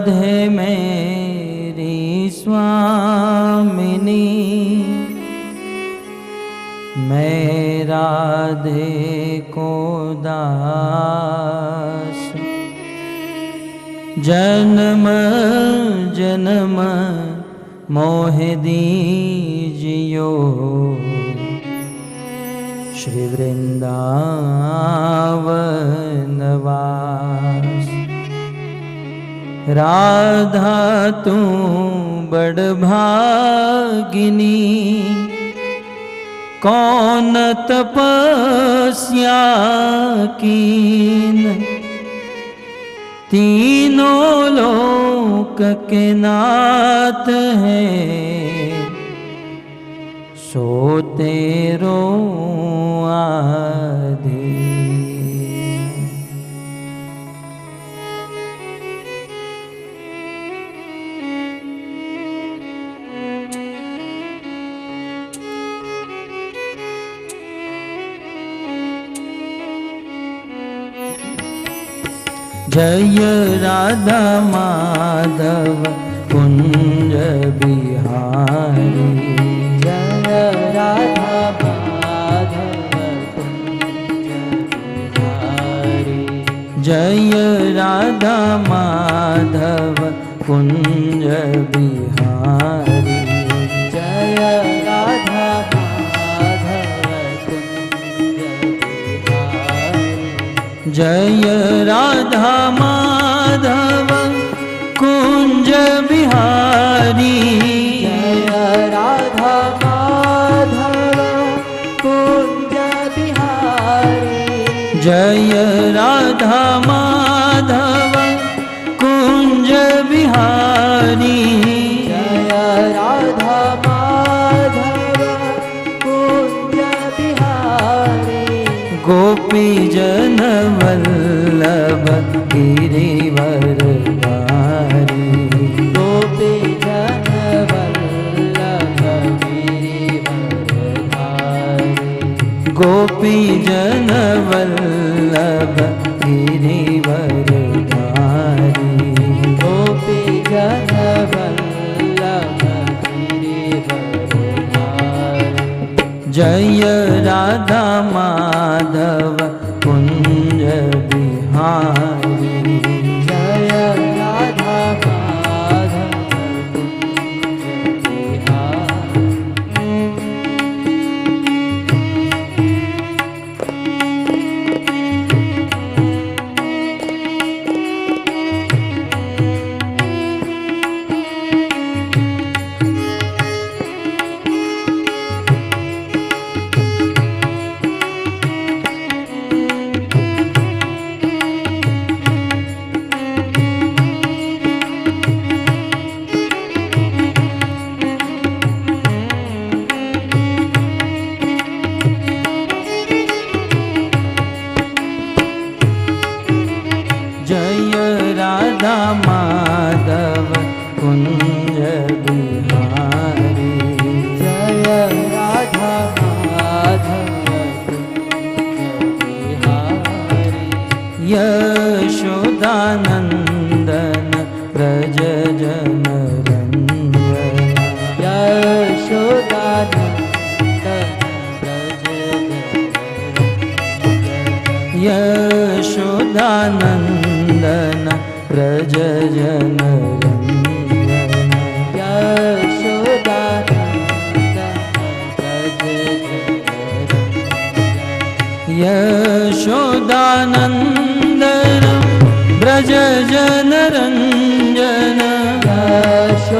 राधे मेरी स्वामिनी, मैं राधे को दास। जन्म जन्म मोह दीजियो, श्री वृंदावन वास। राधा तू बड़ भागिनी, कौन तपस्या कीन। तीनों लोक के नाथ है, सो तेरो आधे। जय राधा माधव कुंज बिहारी, जय राधा माधव कुंज बिहारी। जय राधा माधव कुंज बिहारी, जय राधा माधव कुंज बिहारी। जय राधा माधव कुंज बिहारी, जय राधा माधव कुंज बिहारी। जय राधा माधव कुंज बिहारी, जय राधा माधव कुंज बिहारी। गोपी जन वल्लभ गिरिवरधारी, गोपी जन वल्लभ गिरिवरधारी। गोपी जन वल्लभ गिरिवरधारी, गोपी जन वल्लभ गिरिवरधारी। जय राधा माधव कुंज बिहारी, जय राधा माधव कुंज बिहारी। जय राधा माधव कुंज बिहारी, जय राधा माधव कुंज बिहारी। यशोदानंदन व्रज जन रंजन, यशोदानंदन व्रज जन रंजन। यशोदानंदन व्रज जन रंजन, यशोदानंदन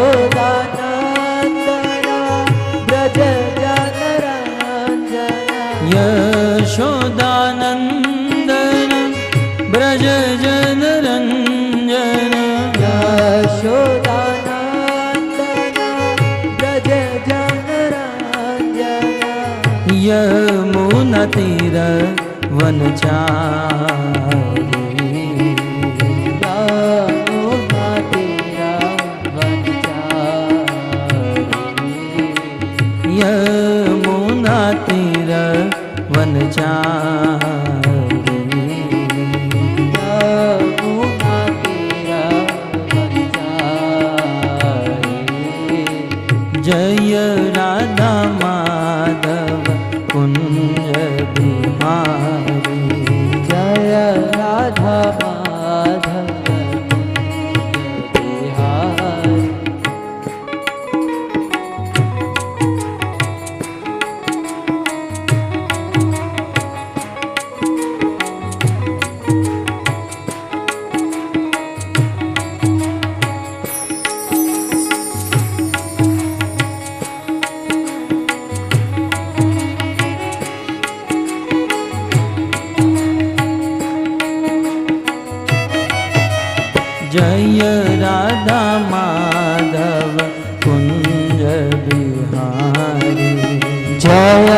व्रज जन रंजन। यशोदानंदन व्रज जन रंजन, यशोदानंदन व्रज जन रंजन। यमुना तीर वनचारी, यमुना तीर वनचारी। यमुना तीर वनचारी, यमुना तीर वनचारी। जय राधा माधव कुंज बिहारी। जय राधा माधव कुंज बिहारी। जय राधा माधव कुंज बिहारी। जय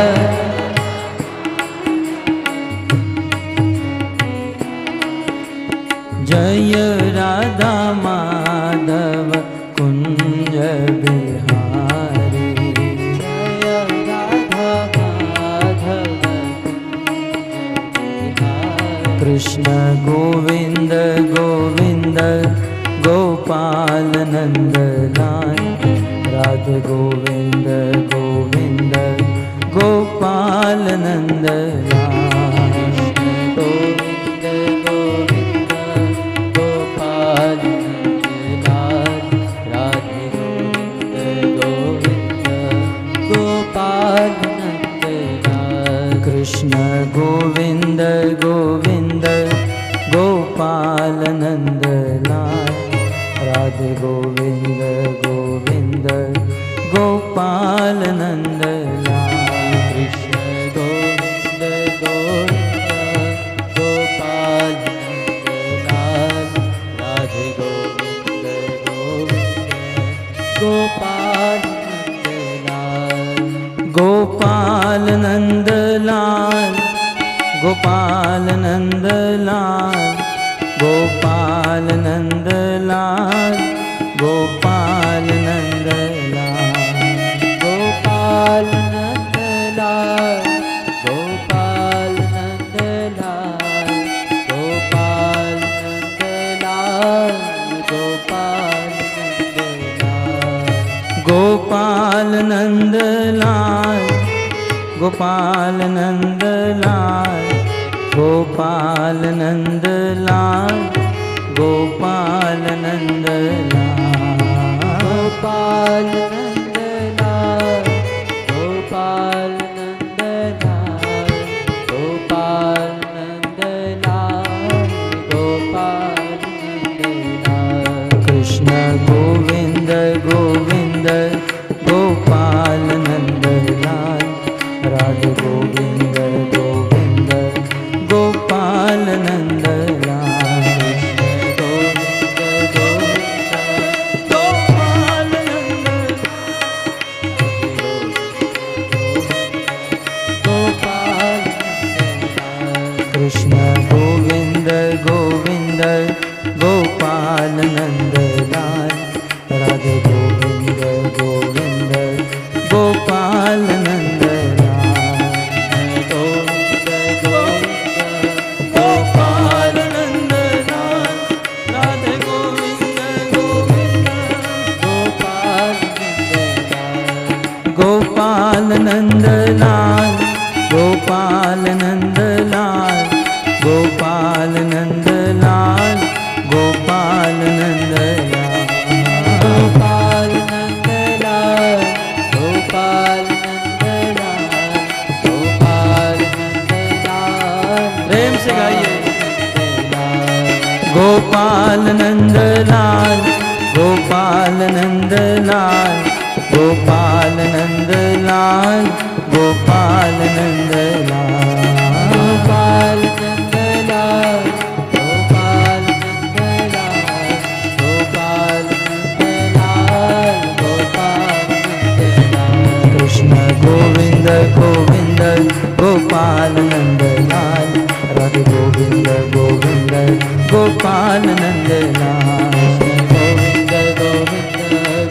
जय राधा माधव कुंज बिहारी। जय राधा माधव कुंज बिहारी। कृष्ण गोविंद गोविंद गोपाल नंदलाल। राधे गोविंद गोविंद गोपाल नंदलाल। गोविंद गोविंद गोपाल नंदलाल। राधे गोविंद गोविंद गोपाल नंदलाल। कृष्ण गोविंद गोविंद गोपाल नंदलाल। राधे गोविंद गोविंद गोपाल नंदलाल। कृष्ण गोविंद गोविंद गोपाल नंदलाल। राधे गोविंद गोविंद गोपाल नंदलाल। गोपाल नंदलाल गोपाल नंदलाल गोपाल नंदलाल गोपाल नंदलाल। गोपाल नंदलाल गोपाल नंदलाल गोपाल नंदलाल गोपाल नंदलाल। गोपाल नंदलाल गोपाल नंदलाल गोपाल नंदलाल गोपाल नंदलाल। गोपाल नंदलाल गोपाल नंदलाल गोपाल नंदलाल गोपाल नंदलाल। कृष्ण गोविंद गोविंद गोपाल नंदलाल। राधे गोविंद गोविंद गोपाल नंदलाल। गोविंद गोविंद गोपाल गोपाल नंदलाल। कृष्ण गोविंद गोविंद गोपाल नंदलाल। राधे गोविंद गोविंद गोपाल नंदलाल। गोविंद गोविंद गोपाल नंदलाल। राधे गोविंद गोविंद गोपाल नंदलाल। गोपाल नंदलाल गोपाल नंदलाल गोपाल नंदलाल गोपाल नंदलाल। गोपाल नंदलाल गोपाल नंदलाल। प्रेम से गाइए। Gopal Nandlal Gopal Nandlal Gopal Nandlal Gopal Nandlal Gopal Nandlal Gopal Nandlal Gopal Nandlal Gopal Nandlal. Krishna Govind Govind Gopal Nandlal. Radhe Govind Govind Gopal Nandlal. Govind Govind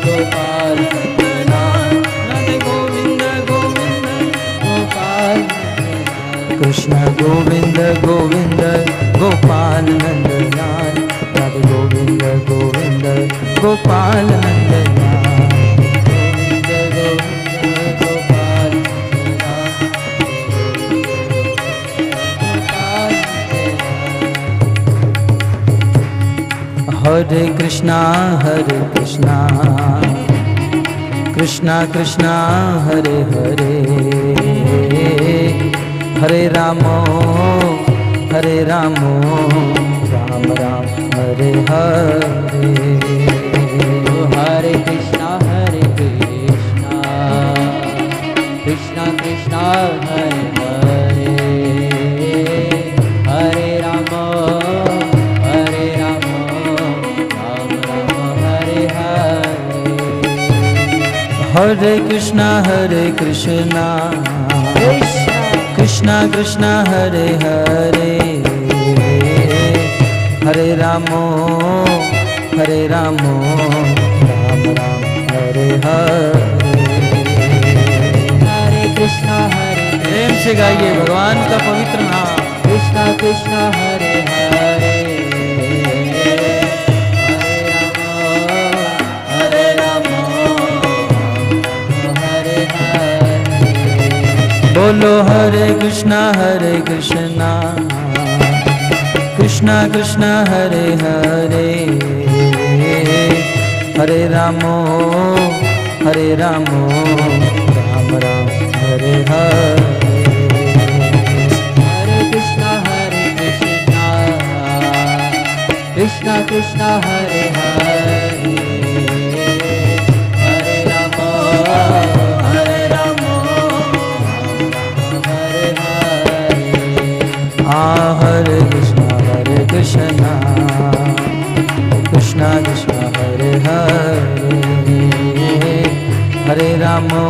Gopal Nandlal. Radhe Govind Govind Gopal Krishna Govind Govind Gopal Nandlal. Radhe Govind Govind Gopal Nandlal. Govind Hare Krishna Krishna Krishna Hare Hare Hare Ramo Ram Ram Hare Hare Hare Krishna Krishna Krishna Hare Hare Hare Rama Ram Ram Hare Hare Hare Krishna Krishna Krishna Hare Hare Hare Ramo Ram Ram Hare Hare Hare Krishna प्रेम से गाइए भगवान का पवित्र नाम। Krishna Krishna Hare Hare Hare Rama Hare Hare बोलो हरे कृष्णा कृष्णा कृष्णा हरे हरे हरे रामो Ram Ram Hare Hare Hare Krishna Krishna Krishna Hare Hare Hare Rama Hare Hare हरे कृष्णा कृष्णा कृष्णा हरे हरे हरे रामो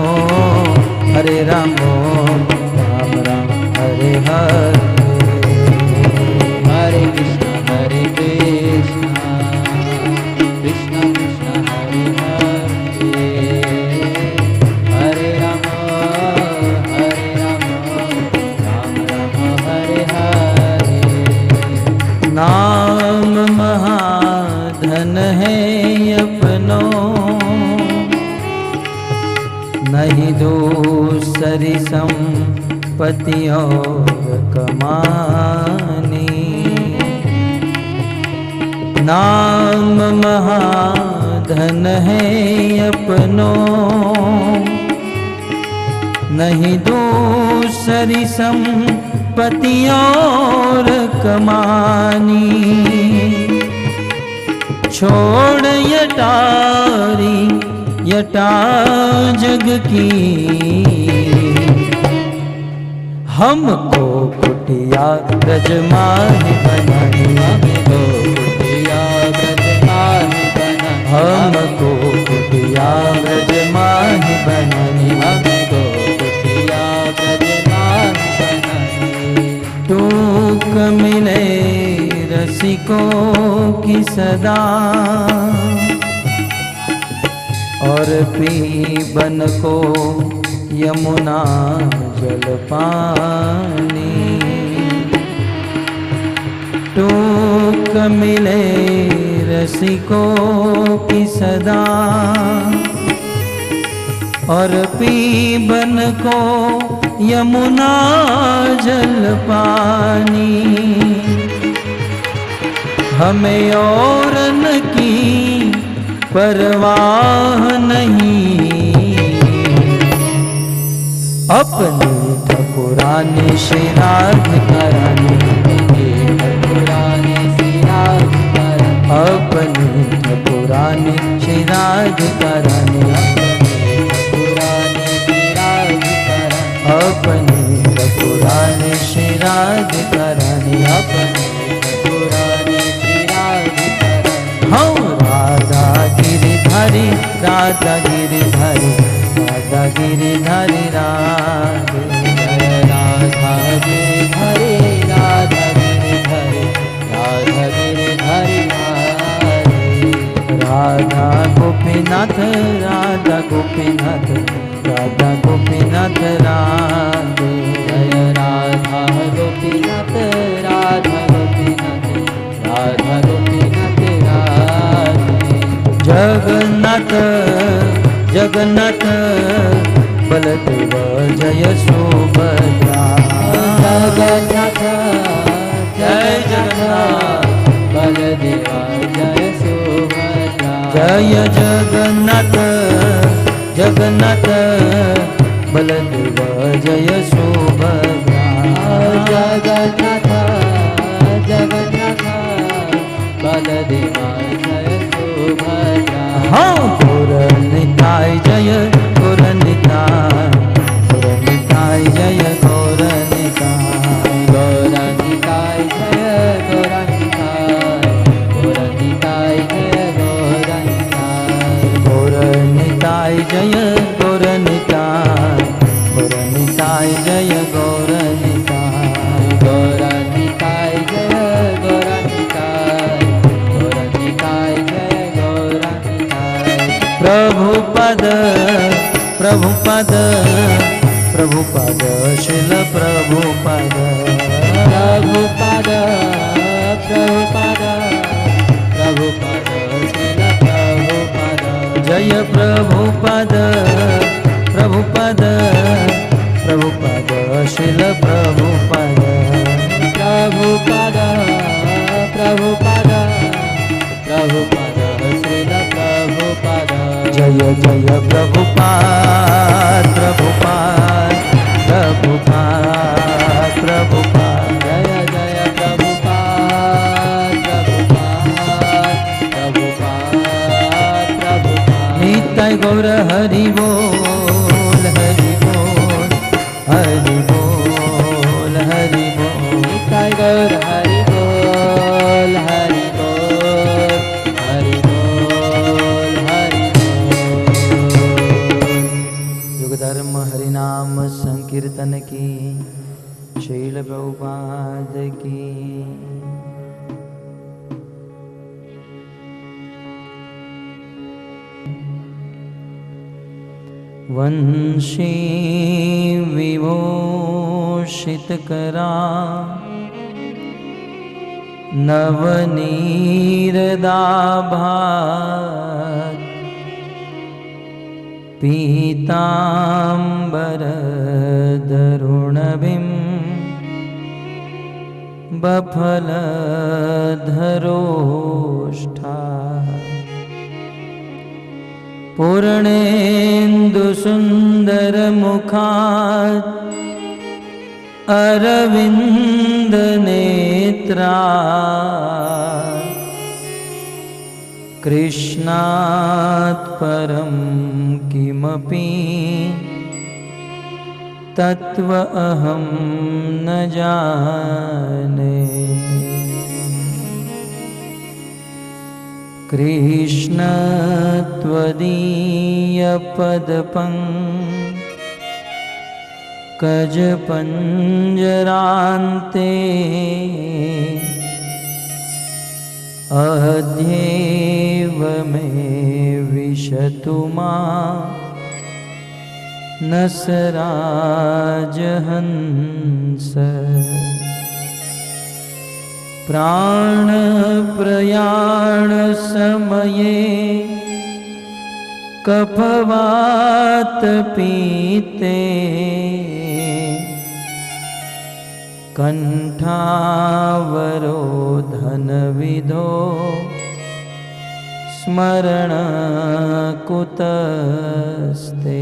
Ram Ram Hare Hare Hare Krishna Krishna Krishna Hare Hare Hare Rama Ram Ram Hare Hare नाम महाधन है अपनो नहीं दूसरी संपत्ति और कमानी। नाम महाधन है अपनो नहीं दूसरी संपत्ति और कमानी। छोड़ यटा जग की हमको कुटिया ब्रजमाही बनानी। हमको कुटिया ब्रजमाही बनानी। टूक मिले रसिकों की सदा और पीबन को यमुना जल पानी। टूक मिले रसिकों की सदा और पीबन को यमुना जल पानी। हमें और न की परवाह नहीं अपनी ठकुरानी श्रीराध करानी। अपनी ठकुरानी श्रीराध करानी। अपनी ठकुरानी श्रीराध करानी। हम राधा गिरिधारी राधा गिरिधारी राधा गिरिधारी राधे। राधा गिरिधारी राधा गिरिधारी राधा गिरिधारी राधा गोपीनाथ राधा गोपीनाथ राधा गोपीनाथ राधे। जय राधा गोपीनाथ राधा गोपीनाथ राधा गोपीनाथ राधे। जगन्नाथ जगन्नाथ बलदेव जय सुभद्रा। जगन्नाथ जय जगन्नाथ बलदेव जय सुभद्रा। जय जगन्नाथ जगन्नाथ बलदेव जय सुभद्रा जगन्नाथ जगन्नाथ बलदेव जय सुभद्रा हाँ गौरनिताय जय गौरनिताय गौरनिताय जय गौरनिताय गौरनिताय जय गौरनिताय गौरनिताय जय गौरनिताय गौरनिताय जय गौरनिताय गौरनिताय जय गौरनिताय गौरनिताय जय गौरनिताय गौरनिताय जय गौरनिताय प्रभुपद प्रभुपद प्रभुपद शिल प्रभुपद प्रभुपद प्रभुपद प्रभुपद श्रील प्रभुपद जय प्रभुपद प्रभुपद प्रभुपद शिल प्रभुपद प्रभुपद प्रभुपद प्रभुपद श्रील प्रभुपद जय जय प्रभुपाद प्रभुपाद प्रभुपाद प्रभुपाद जय जय प्रभुपाद प्रभुपाद प्रभुपाद प्रभुपाद नित्य गौर हरि बोल हरि बोल हरि बोल हरि बोल निताय गौर हरि बोल हरि बोल हरि बोल हरि बोल युग धर्म हरिनाम संकीर्तन की शील प्रभुपाद की वंशी विभूषित करा नवनीरदाभात पीतांबर दरुणबिं बफलधरोष्ठा पूर्णेन्दुसुन्दरमुखात् अरविन्दनेत्रा कृष्णात् परं किमपि तत्त्व अहं न जाने कृष्ण त्वदीयपदपङ्कजपञ्जरान्ते अध्येव मे विशतु मां नसराजहंस प्राणप्रयाणसमये कफवातपीते कण्ठावरोधनविधो स्मरण कुतस्ते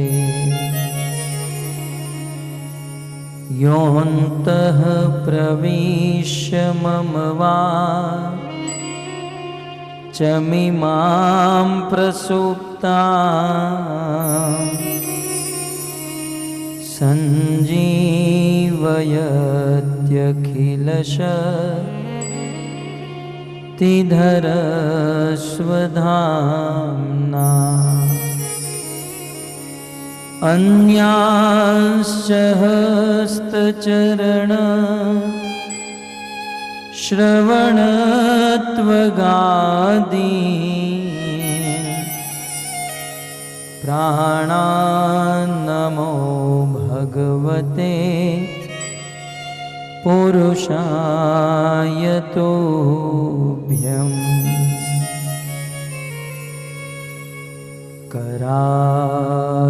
योऽन्तः प्रविश्य मम वाचमिमां प्रसुप्तां सञ्जीवयत्यखिलशक्तिधरस्वधाम्ना अन्यांश्च हस्तचरण श्रवणत्वगादि प्राणान्नमो भगवते पुरुषाय तुभ्यम्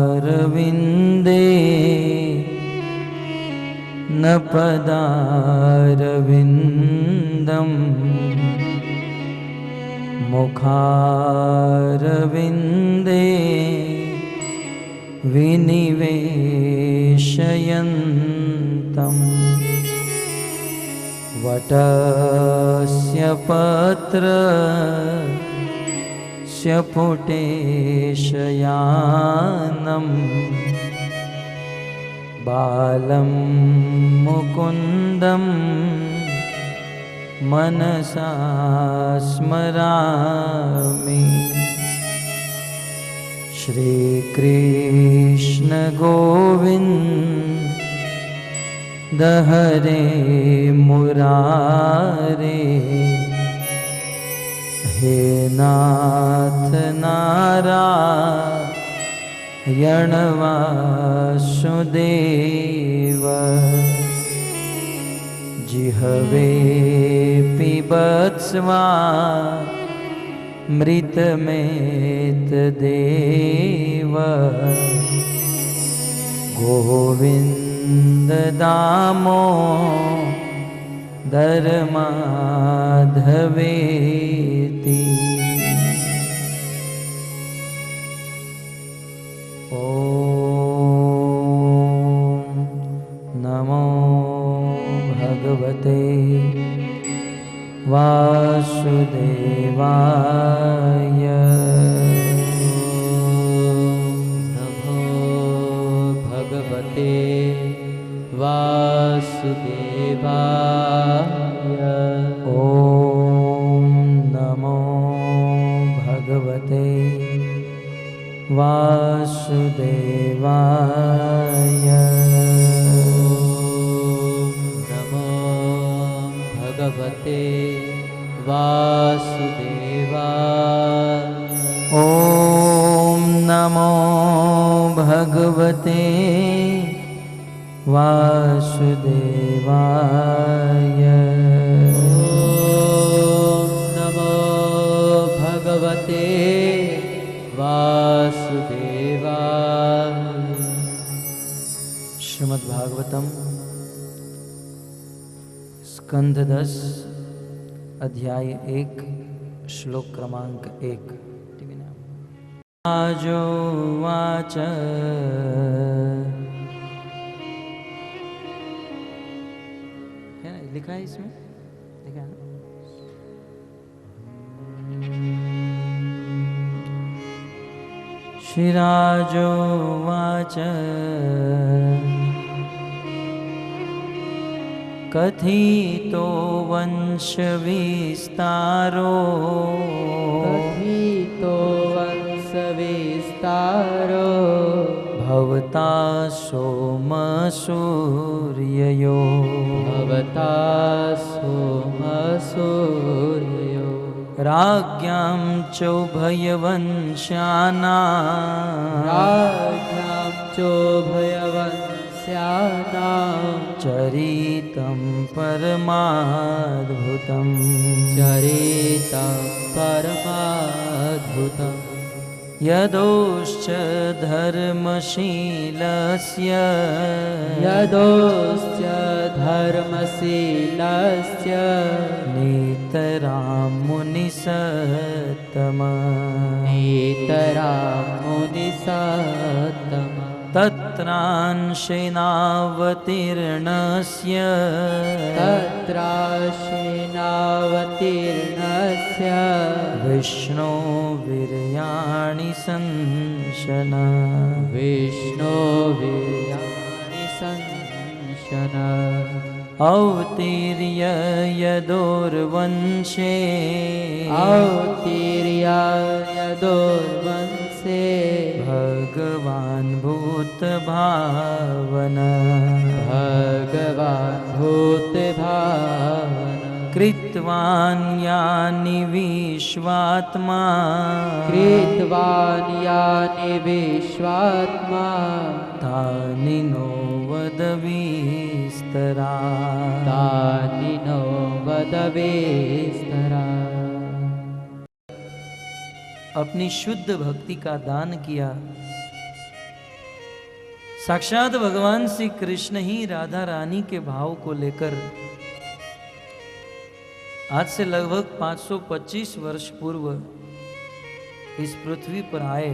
करारविन्दे न पदारविन्दम् मुखारविन्दे पदारविन्दे विनिवेशयन्तम् वटस्य पत्रस्य पुटेशयानं बालं मुकुन्दं मनसा स्मरामि। श्रीकृष्ण गोविन्द हरे मुरारे, हे नाथ नारायण वासुदेव। जिह्वे पिबत्स्वामृतमेतदेव, गोविन्द दामोदर माधवेति। ॐ नमो भगवते वासुदेवाय। नमो भगवते वासुदेवाय। ॐ नमो भगवते वासुदेवाय। नमो भगवते वासुदेवाय। ॐ नमो भगवते वासुदेवाय। नमो भगवते वासुदेवाय। श्रीमद्भागवतम स्कंध 10 अध्याय 1 श्लोक क्रमांक 1। आजोवाच है ना, लिखा है इसमें, लिखा है ना? श्रीराजोवाच कथितो वंशविस्तारो, कथितो वंशविस्तारो, भवता सोमसूर्ययो, भवता सोमसूर्ययो, राज्ञां चोभयवंश्यानां, राज्ञां चोभयवंश्यानां, चरितं परमाद्भुतं, चरितं परमाद्भुतम्। यदोश्च धर्मशीलस्य, यदोश्च धर्मशीलस्य, नेतरां मुनिसत्तम, नेतरां मुनिसत्तम, तत्रांशेनावतीर्णस्य, तत्रांशेनावतीर्णस्य, विष्णो वीर्याणि संशन, विष्णो वीर्याणि संशन, अवतीर्य यदोर्वंशे, अवतीर्य यदोर्वंशे, भगवान् भूतभावन, भगवान् भूतभावन, कृतवान् यानि विश्वात्मा, कृतवान् यानि विश्वात्मा, तानि नो वद विस्तरा, तानि नो वद विस्तरा। अपनी शुद्ध भक्ति का दान किया। साक्षात भगवान श्री कृष्ण ही राधा रानी के भाव को लेकर आज से लगभग 525 वर्ष पूर्व इस पृथ्वी पर आए,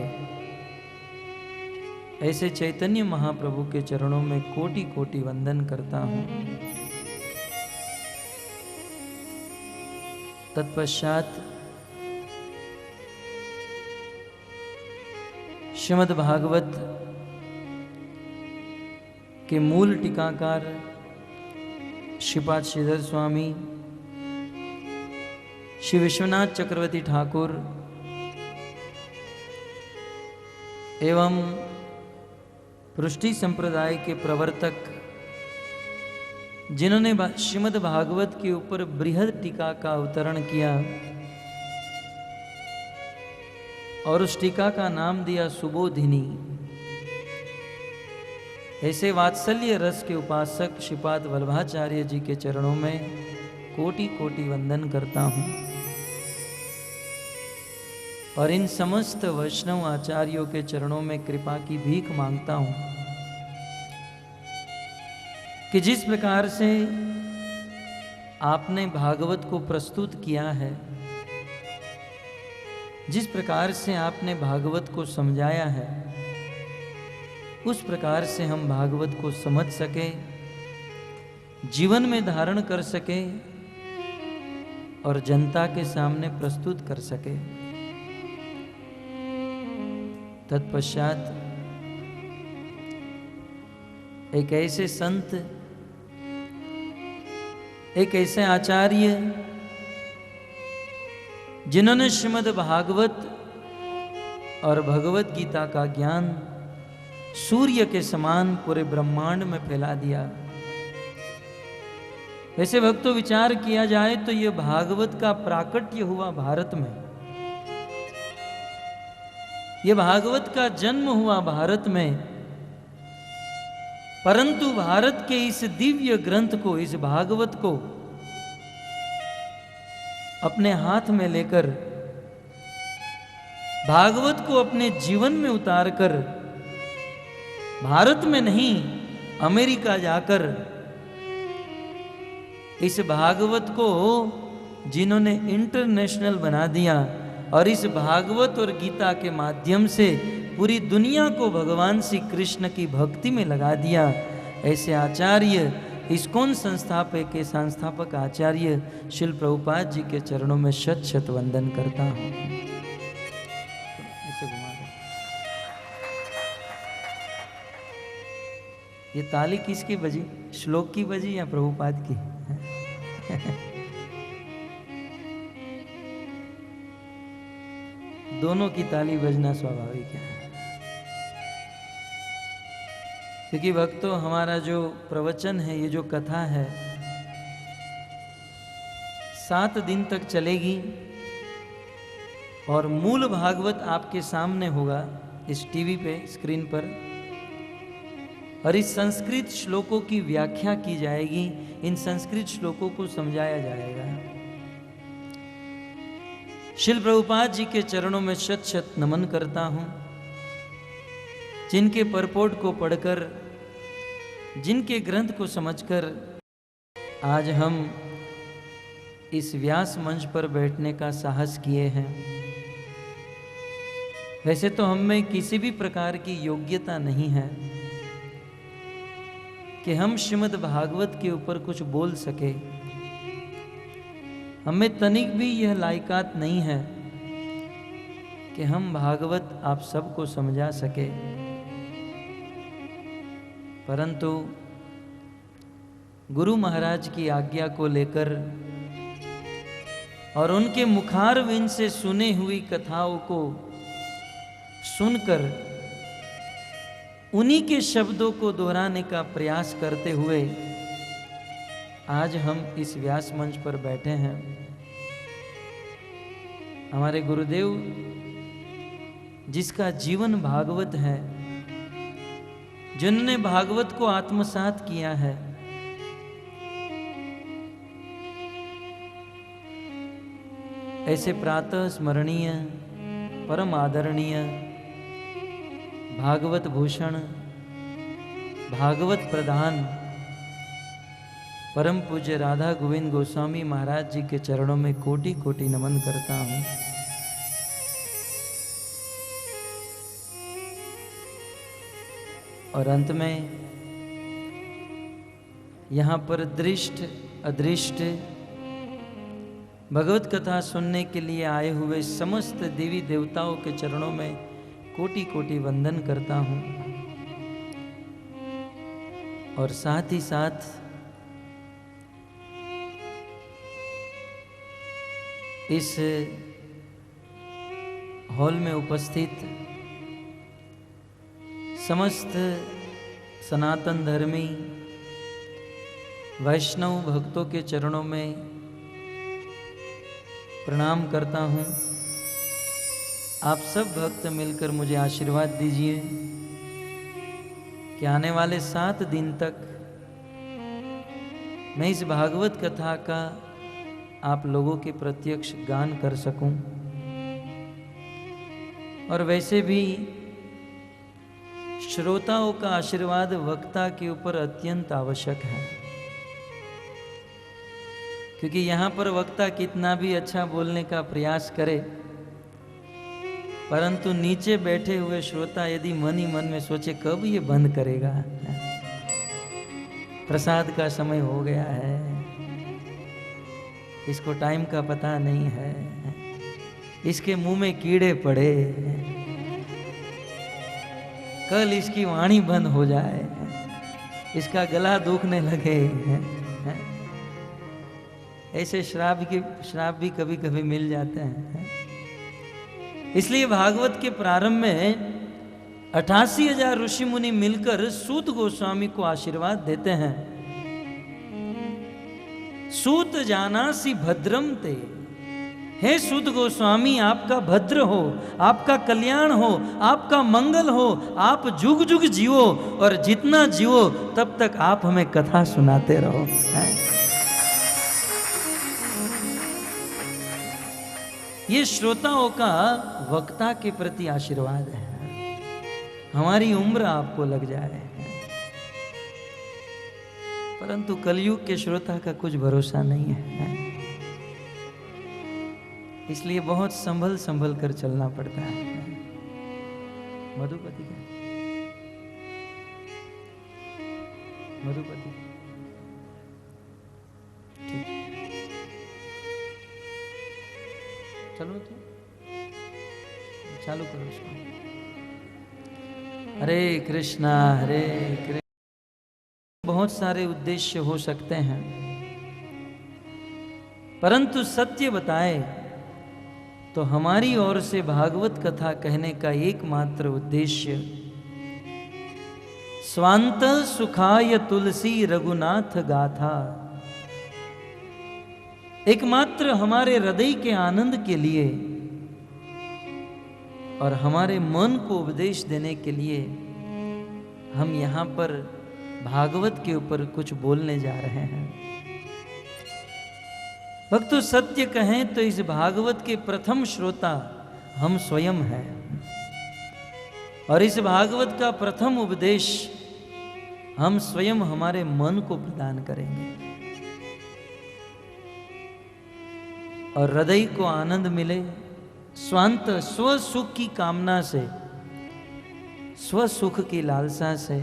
ऐसे चैतन्य महाप्रभु के चरणों में कोटि कोटि वंदन करता हूं। तत्पश्चात श्रीमद् भागवत के मूल टीकाकार श्रीपाद श्रीधर स्वामी श्री विश्वनाथ चक्रवर्ती ठाकुर एवं पृष्टि संप्रदाय के प्रवर्तक, जिन्होंने श्रीमद् भागवत के ऊपर बृहद टीका का अवतरण किया और उस टीका का नाम दिया सुबोधिनी, ऐसे वात्सल्य रस के उपासक श्रीपाद वल्लभाचार्य जी के चरणों में कोटि कोटि वंदन करता हूं और इन समस्त वैष्णव आचार्यों के चरणों में कृपा की भीख मांगता हूं कि जिस प्रकार से आपने भागवत को प्रस्तुत किया है, जिस प्रकार से आपने भागवत को समझाया है, उस प्रकार से हम भागवत को समझ सके, जीवन में धारण कर सके और जनता के सामने प्रस्तुत कर सके। तत्पश्चात एक ऐसे संत, एक ऐसे आचार्य जिन्होंने श्रीमद् भागवत और भगवत गीता का ज्ञान सूर्य के समान पूरे ब्रह्मांड में फैला दिया। वैसे भक्तों विचार किया जाए तो यह भागवत का प्राकट्य हुआ भारत में, यह भागवत का जन्म हुआ भारत में, परंतु भारत के इस दिव्य ग्रंथ को, इस भागवत को अपने हाथ में लेकर, भागवत को अपने जीवन में उतारकर, भारत में नहीं अमेरिका जाकर इस भागवत को जिन्होंने इंटरनेशनल बना दिया और इस भागवत और गीता के माध्यम से पूरी दुनिया को भगवान श्री कृष्ण की भक्ति में लगा दिया, ऐसे आचार्य, इस्कॉन संस्थापक के संस्थापक आचार्य श्रील प्रभुपाद जी के चरणों में शत शत वंदन करता हूं। ऐसे घुमा दो। ये ताली किसकी बजी? श्लोक की बजी या प्रभुपाद की? दोनों की ताली बजना स्वाभाविक है, क्योंकि भक्तों हमारा जो प्रवचन है, ये जो कथा है, 7 दिन तक चलेगी और मूल भागवत आपके सामने होगा इस टीवी पे, स्क्रीन पर, और इस संस्कृत श्लोकों की व्याख्या की जाएगी, इन संस्कृत श्लोकों को समझाया जाएगा। श्रील प्रभुपाद जी के चरणों में शत शत नमन करता हूं, जिनके परपोट को पढ़कर, जिनके ग्रंथ को समझकर आज हम इस व्यास मंच पर बैठने का साहस किए हैं। वैसे तो हम में किसी भी प्रकार की योग्यता नहीं है कि हम श्रीमद् भागवत के ऊपर कुछ बोल सके, हमें तनिक भी यह लायकात नहीं है कि हम भागवत आप सबको समझा सके, परंतु गुरु महाराज की आज्ञा को लेकर और उनके मुखारविंद से सुनी हुई कथाओं को सुनकर उन्हीं के शब्दों को दोहराने का प्रयास करते हुए आज हम इस व्यास मंच पर बैठे हैं। हमारे गुरुदेव जिसका जीवन भागवत है, जिन्होंने भागवत को आत्मसात किया है, ऐसे प्रातः स्मरणीय, परम आदरणीय, भागवत भूषण, भागवत प्रधान, परम पूज्य राधा गोविंद गोस्वामी महाराज जी के चरणों में कोटि कोटि नमन करता हूँ। और अंत में यहाँ पर दृष्ट अदृष्ट भगवत कथा सुनने के लिए आए हुए समस्त देवी देवताओं के चरणों में कोटि कोटि वंदन करता हूँ। और साथ ही साथ इस हॉल में उपस्थित समस्त सनातन धर्मी वैष्णव भक्तों के चरणों में प्रणाम करता हूँ। आप सब भक्त मिलकर मुझे आशीर्वाद दीजिए कि आने वाले 7 दिन तक मैं इस भागवत कथा का आप लोगों के प्रत्यक्ष गान कर सकूं। और वैसे भी श्रोताओं का आशीर्वाद वक्ता के ऊपर अत्यंत आवश्यक है, क्योंकि यहाँ पर वक्ता कितना भी अच्छा बोलने का प्रयास करे, परंतु नीचे बैठे हुए श्रोता यदि मन ही मन में सोचे कब ये बंद करेगा, प्रसाद का समय हो गया है, इसको टाइम का पता नहीं है, इसके मुंह में कीड़े पड़े, कल इसकी वाणी बंद हो जाए, इसका गला दुखने लगे, ऐसे श्राप भी कभी कभी मिल जाते हैं। इसलिए भागवत के प्रारंभ में 88,000 ऋषि मुनि मिलकर सूत गोस्वामी को आशीर्वाद देते हैं। सूत जानासि भद्रम ते, हे सूत गोस्वामी आपका भद्र हो, आपका कल्याण हो, आपका मंगल हो, आप जुग जुग जियो और जितना जियो तब तक आप हमें कथा सुनाते रहो। ये श्रोताओं का वक्ता के प्रति आशीर्वाद है। हमारी उम्र आपको लग जाए, परंतु कलयुग के श्रोता का कुछ भरोसा नहीं है, इसलिए बहुत संभल संभल कर चलना पड़ता है। मधुपति का मधुपति ठीक, चलो तो चालू करो इसको। हरे कृष्णा हरे कृष्ण। बहुत सारे उद्देश्य हो सकते हैं, परंतु सत्य बताए तो हमारी ओर से भागवत कथा कहने का एकमात्र उद्देश्य स्वांत सुखाय तुलसी रघुनाथ गाथा, एकमात्र हमारे हृदय के आनंद के लिए और हमारे मन को उपदेश देने के लिए हम यहाँ पर भागवत के ऊपर कुछ बोलने जा रहे हैं। भक्तों सत्य कहें तो इस भागवत के प्रथम श्रोता हम स्वयं हैं, और इस भागवत का प्रथम उपदेश हम स्वयं हमारे मन को प्रदान करेंगे, और हृदय को आनंद मिले, स्वांत स्व सुख की कामना से, स्व सुख की लालसा से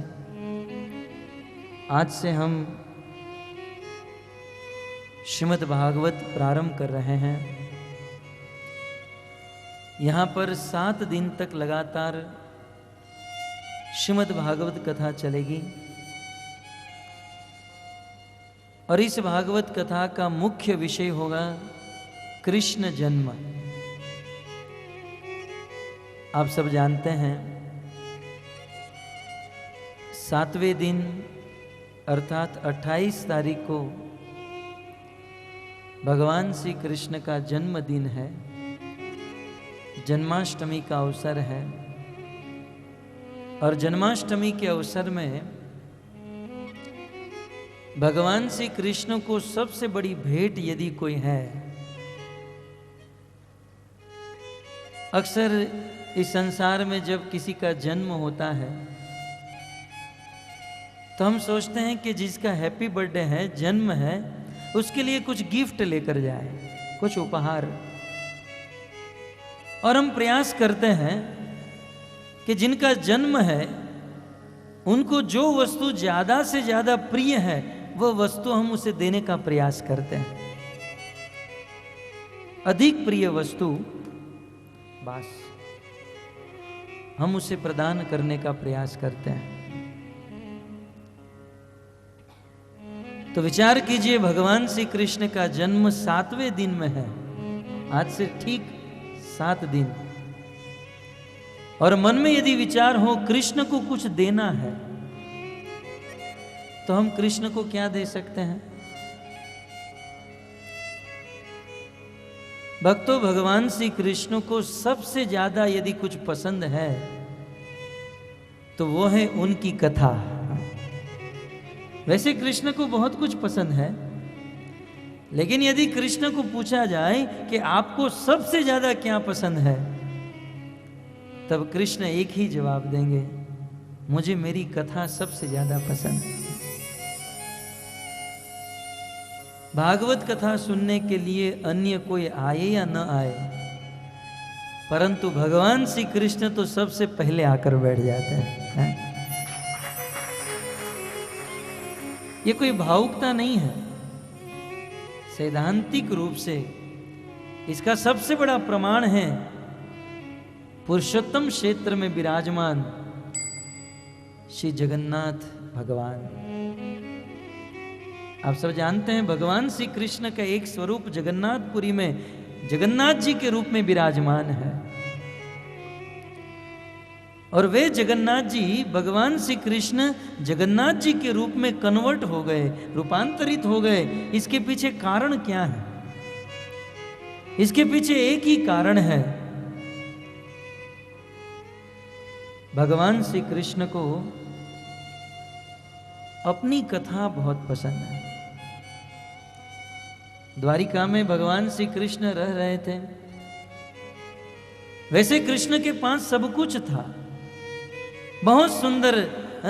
आज से हम श्रीमद् भागवत प्रारंभ कर रहे हैं। यहाँ पर 7 दिन तक लगातार श्रीमद् भागवत कथा चलेगी, और इस भागवत कथा का मुख्य विषय होगा कृष्ण जन्म। आप सब जानते हैं 7वें दिन अर्थात 28 तारीख को भगवान श्री कृष्ण का जन्मदिन है, जन्माष्टमी का अवसर है। और जन्माष्टमी के अवसर में भगवान श्री कृष्ण को सबसे बड़ी भेंट यदि कोई है, अक्सर इस संसार में जब किसी का जन्म होता है तो हम सोचते हैं कि जिसका हैप्पी बर्थडे है, जन्म है, उसके लिए कुछ गिफ्ट लेकर जाए, कुछ उपहार। और हम प्रयास करते हैं कि जिनका जन्म है उनको जो वस्तु ज्यादा से ज्यादा प्रिय है वह वस्तु हम उसे देने का प्रयास करते हैं। अधिक प्रिय वस्तु बस हम उसे प्रदान करने का प्रयास करते हैं। तो विचार कीजिए, भगवान श्री कृष्ण का जन्म 7वें दिन में है, आज से ठीक 7 दिन, और मन में यदि विचार हो कृष्ण को कुछ देना है तो हम कृष्ण को क्या दे सकते हैं? भक्तों, भगवान श्री कृष्ण को सबसे ज्यादा यदि कुछ पसंद है तो वो है उनकी कथा। वैसे कृष्ण को बहुत कुछ पसंद है, लेकिन यदि कृष्ण को पूछा जाए कि आपको सबसे ज्यादा क्या पसंद है, तब कृष्ण एक ही जवाब देंगे, मुझे मेरी कथा सबसे ज्यादा पसंद है। भागवत कथा सुनने के लिए अन्य कोई आए या न आए, परंतु भगवान श्री कृष्ण तो सबसे पहले आकर बैठ जाते हैं। ये कोई भावुकता नहीं है, सैद्धांतिक रूप से इसका सबसे बड़ा प्रमाण है पुरुषोत्तम क्षेत्र में विराजमान श्री जगन्नाथ भगवान। आप सब जानते हैं भगवान श्री कृष्ण का एक स्वरूप जगन्नाथपुरी में जगन्नाथ जी के रूप में विराजमान है, और वे जगन्नाथ जी भगवान श्री कृष्ण जगन्नाथ जी के रूप में कन्वर्ट हो गए, रूपांतरित हो गए। इसके पीछे कारण क्या है? इसके पीछे एक ही कारण है, भगवान श्री कृष्ण को अपनी कथा बहुत पसंद है। द्वारिका में भगवान श्री कृष्ण रह रहे थे। वैसे कृष्ण के पास सब कुछ था, बहुत सुंदर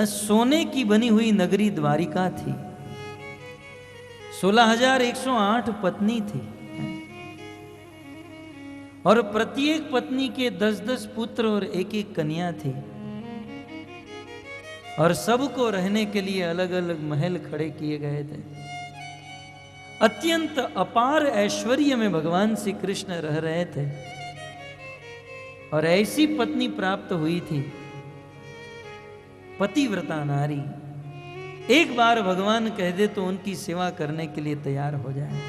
सोने की बनी हुई नगरी द्वारिका थी, 16,108 पत्नी थी, और प्रत्येक पत्नी के 10-10 पुत्र और एक-एक कन्या थी, और सबको रहने के लिए अलग अलग महल खड़े किए गए थे। अत्यंत अपार ऐश्वर्य में भगवान श्री कृष्ण रह रहे थे, और ऐसी पत्नी प्राप्त हुई थी, पतिव्रता नारी। एक बार भगवान कह दे तो उनकी सेवा करने के लिए तैयार हो जाए।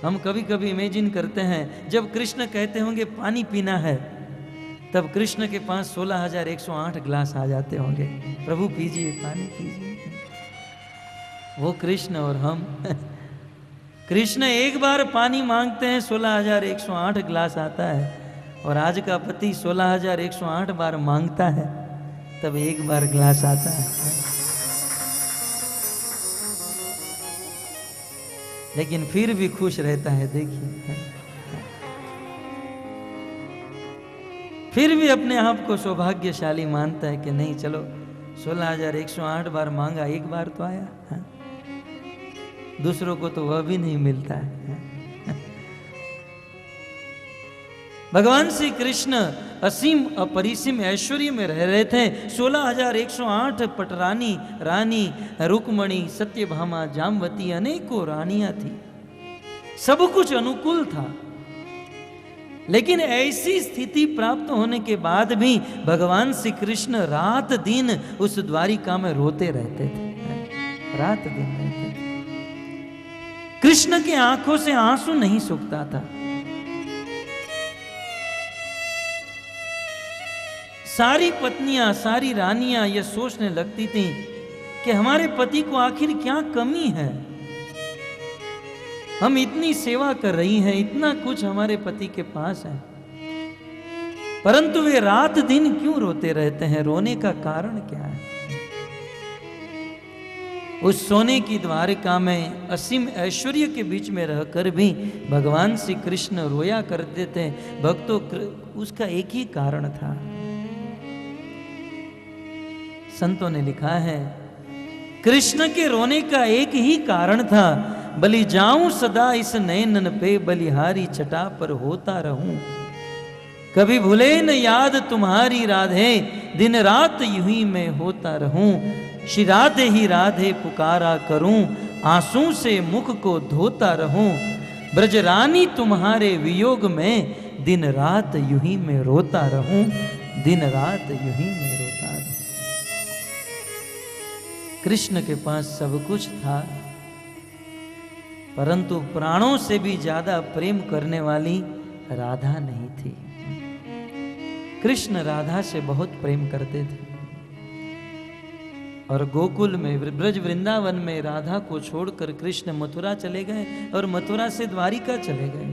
हम कभी कभी इमेजिन करते हैं जब कृष्ण कहते होंगे पानी पीना है, तब कृष्ण के पास 16,108 ग्लास आ जाते होंगे, प्रभु पीजिए, पानी पीजिए। वो कृष्ण और हम कृष्ण एक बार पानी मांगते हैं, 16,108 ग्लास आता है, और आज का पति 16,108 बार मांगता है, तब एक बार ग्लास आता है। लेकिन फिर भी खुश रहता है। देखिए, फिर भी अपने आप को सौभाग्यशाली मानता है कि नहीं, चलो 16,108 बार मांगा, एक बार तो आया है? दूसरों को तो वह भी नहीं मिलता है। भगवान श्री कृष्ण असीम अपरिसीम ऐश्वर्य में रह रहे थे। 16,108 पटरानी, रानी, रुक्मणी, सत्यभामा, जामवती, अनेकों रानियां थी, सब कुछ अनुकूल था। लेकिन ऐसी स्थिति प्राप्त होने के बाद भी भगवान श्री कृष्ण रात दिन उस द्वारिका में रोते रहते थे, रात दिन रहते थे। कृष्ण की आंखों से आंसू नहीं सूखता था। सारी पत्नियां, सारी रानियां ये सोचने लगती थीं कि हमारे पति को आखिर क्या कमी है, हम इतनी सेवा कर रही हैं, इतना कुछ हमारे पति के पास है, परंतु वे रात दिन क्यों रोते रहते हैं? रोने का कारण क्या है? उस सोने की द्वारिका में असीम ऐश्वर्य के बीच में रहकर भी भगवान श्री कृष्ण रोया करते थे। भक्तों, उसका एक ही कारण था। संतों ने लिखा है, कृष्ण के रोने का एक ही कारण था, बलि जाऊं सदा इस नयनन पे, बलिहारी छटा पर होता रहूं। कभी भूले न याद तुम्हारी राधे, दिन रात यूं ही मैं होता रहूं। श्री राधे ही राधे पुकारा करूं, आंसू से मुख को धोता रहूं। ब्रजरानी तुम्हारे वियोग में, दिन रात यूं ही मैं रोता रहूं, दिन रात यूं ही मैं रोता रहूं। कृष्ण के पास सब कुछ था, परंतु प्राणों से भी ज्यादा प्रेम करने वाली राधा नहीं थी। कृष्ण राधा से बहुत प्रेम करते थे और गोकुल में, ब्रज वृंदावन में राधा को छोड़कर कृष्ण मथुरा चले गए और मथुरा से द्वारिका चले गए।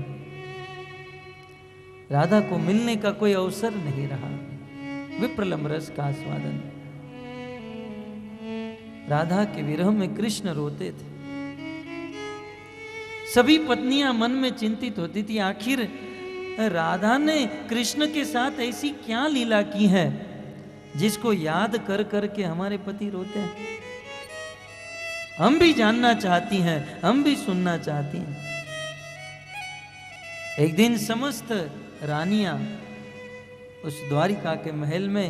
राधा को मिलने का कोई अवसर नहीं रहा। विप्रलंब रस का आस्वादन। राधा के विरह में कृष्ण रोते थे। सभी पत्नियां मन में चिंतित होती थी, आखिर राधा ने कृष्ण के साथ ऐसी क्या लीला की है जिसको याद कर करके हमारे पति रोते हैं। हम भी जानना चाहती हैं, हम भी सुनना चाहती हैं। एक दिन समस्त रानियां उस द्वारिका के महल में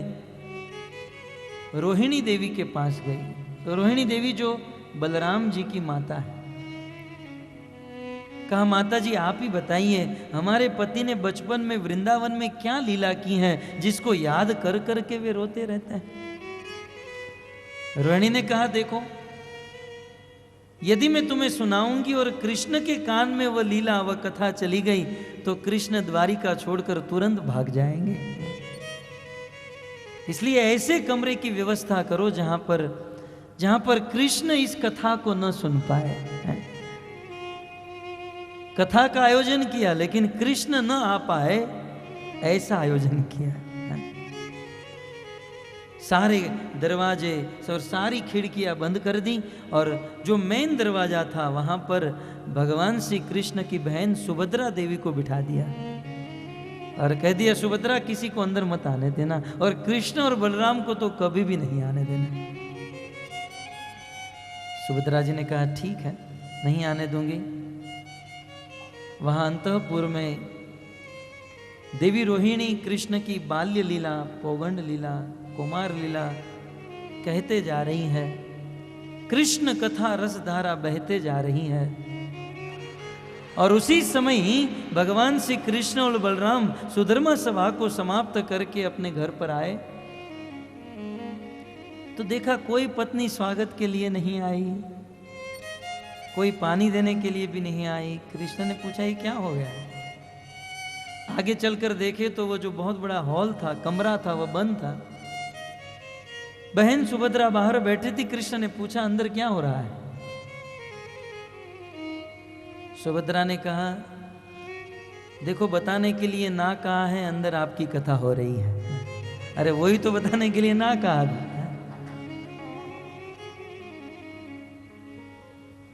रोहिणी देवी के पास गई। तो रोहिणी देवी जो बलराम जी की माता है, कहा माता जी आप ही बताइए, हमारे पति ने बचपन में वृंदावन में क्या लीला की है जिसको याद कर कर के वे रोते रहते हैं। रोहिणी ने कहा देखो, यदि मैं तुम्हें सुनाऊंगी और कृष्ण के कान में वह लीला, वह कथा चली गई तो कृष्ण द्वारिका छोड़कर तुरंत भाग जाएंगे। इसलिए ऐसे कमरे की व्यवस्था करो जहां पर कृष्ण इस कथा को न सुन पाए। कथा का आयोजन किया लेकिन कृष्ण न आ पाए, ऐसा आयोजन किया। सारे दरवाजे और सारी खिड़कियां बंद कर दी और जो मेन दरवाजा था वहां पर भगवान श्री कृष्ण की बहन सुभद्रा देवी को बिठा दिया और कह दिया सुभद्रा किसी को अंदर मत आने देना, और कृष्ण और बलराम को तो कभी भी नहीं आने देना। सुभद्रा जी ने कहा ठीक है, नहीं आने दूंगी। वहां अंतःपुर में देवी रोहिणी कृष्ण की बाल्य लीला, पौगंड लीला, कुमार लीला कहते जा रही है। कृष्ण कथा रसधारा बहते जा रही है और उसी समय ही भगवान श्री कृष्ण और बलराम सुधर्मा सभा को समाप्त करके अपने घर पर आए तो देखा कोई पत्नी स्वागत के लिए नहीं आई, कोई पानी देने के लिए भी नहीं आई। कृष्ण ने पूछा ये क्या हो गया। आगे चलकर देखे तो वो जो बहुत बड़ा हॉल था, कमरा था, वह बंद था। बहन सुभद्रा बाहर बैठी थी। कृष्ण ने पूछा अंदर क्या हो रहा है। सुभद्रा ने कहा देखो बताने के लिए ना कहा है, अंदर आपकी कथा हो रही है। अरे वही तो बताने के लिए ना कहा था।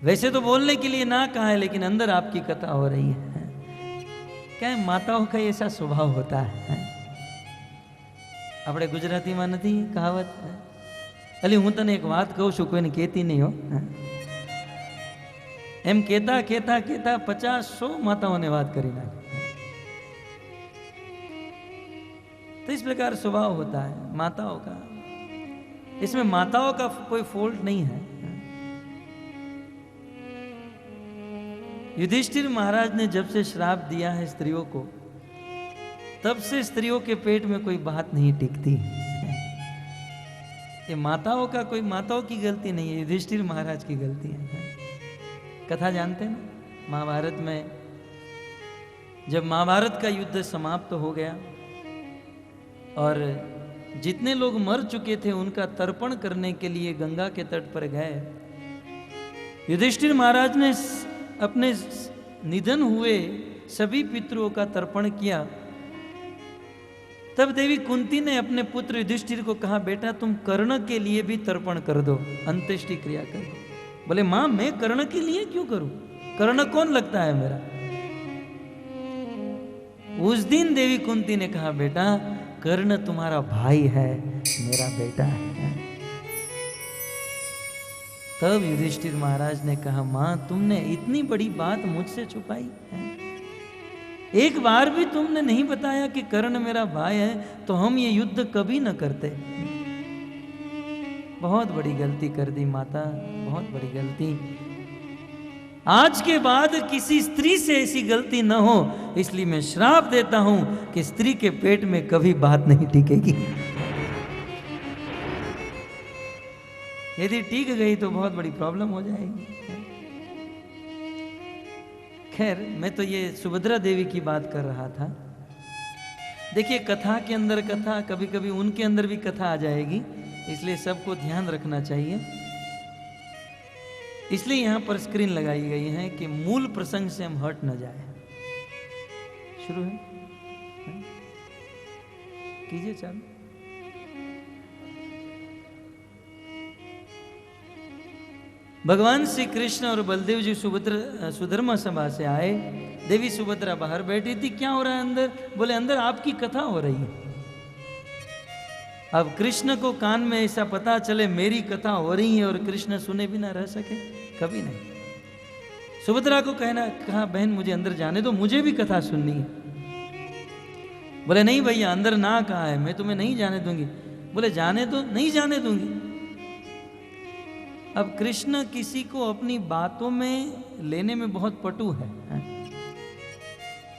वैसे तो बोलने के लिए ना कहा है लेकिन अंदर आपकी कथा हो रही है। क्या है, माताओं का ऐसा स्वभाव होता है। આપણે ગુજરાતીમાં નથી કહાવત, એટલે હું તને એક વાત કહું છું, કોઈને કહેતી નહીં હો। એમ કહેતા કહેતા કહેતા 50-100 માતાઓને વાત કરી નાખી। तो इस प्रकार स्वभाव होता है माताओं का। इसमें माताओं का कोई फॉल्ट नहीं है। युधिष्ठिर महाराज ने जब से श्राप दिया है स्त्रियों को, तब से स्त्रियों के पेट में कोई बात नहीं टिकती। ये माताओं का, कोई माताओं की गलती नहीं है, युधिष्ठिर महाराज की गलती है। कथा जानते हैं ना, महाभारत में जब महाभारत का युद्ध समाप्त हो गया और जितने लोग मर चुके थे उनका तर्पण करने के लिए गंगा के तट पर गए, युधिष्ठिर महाराज ने अपने निधन हुए सभी पितरों का तर्पण किया। तब देवी कुंती ने अपने पुत्र युधिष्ठिर को कहा बेटा तुम कर्ण के लिए भी तर्पण कर दो, अंत्येष्टि क्रिया कर दो। बोले मां मैं कर्ण के लिए क्यों करूं, कर्ण कौन लगता है मेरा। उस दिन देवी कुंती ने कहा बेटा कर्ण तुम्हारा भाई है, मेरा बेटा है। तब युधिष्ठिर महाराज ने कहा मां तुमने इतनी बड़ी बात मुझसे छुपाई है। एक बार भी तुमने नहीं बताया कि कर्ण मेरा भाई है, तो हम ये युद्ध कभी न करते। बहुत बड़ी गलती कर दी माता, बहुत बड़ी गलती। आज के बाद किसी स्त्री से ऐसी गलती न हो, इसलिए मैं श्राप देता हूं कि स्त्री के पेट में कभी बात नहीं टिकेगी। यदि टिक गई तो बहुत बड़ी प्रॉब्लम हो जाएगी। खैर, मैं तो ये सुभद्रा देवी की बात कर रहा था। देखिए, कथा के अंदर कथा, कभी कभी उनके अंदर भी कथा आ जाएगी, इसलिए सबको ध्यान रखना चाहिए। इसलिए यहां पर स्क्रीन लगाई गई है कि मूल प्रसंग से हम हट न जाए। शुरू है, कीजिए चालू। भगवान श्री कृष्ण और बलदेव जी सुधर्मा सभा से आए। देवी सुभद्रा बाहर बैठी थी। क्या हो रहा है अंदर? बोले अंदर आपकी कथा हो रही है। अब कृष्ण को कान में ऐसा पता चले मेरी कथा हो रही है और कृष्ण सुने भी ना रह सके, कभी नहीं। सुभद्रा को कहा बहन मुझे अंदर जाने दो, मुझे भी कथा सुननी है। बोले नहीं भैया, अंदर ना कहा है, मैं तुम्हें नहीं जाने दूंगी। बोले जाने दो, नहीं जाने दूंगी। अब कृष्ण किसी को अपनी बातों में लेने में बहुत पटु है।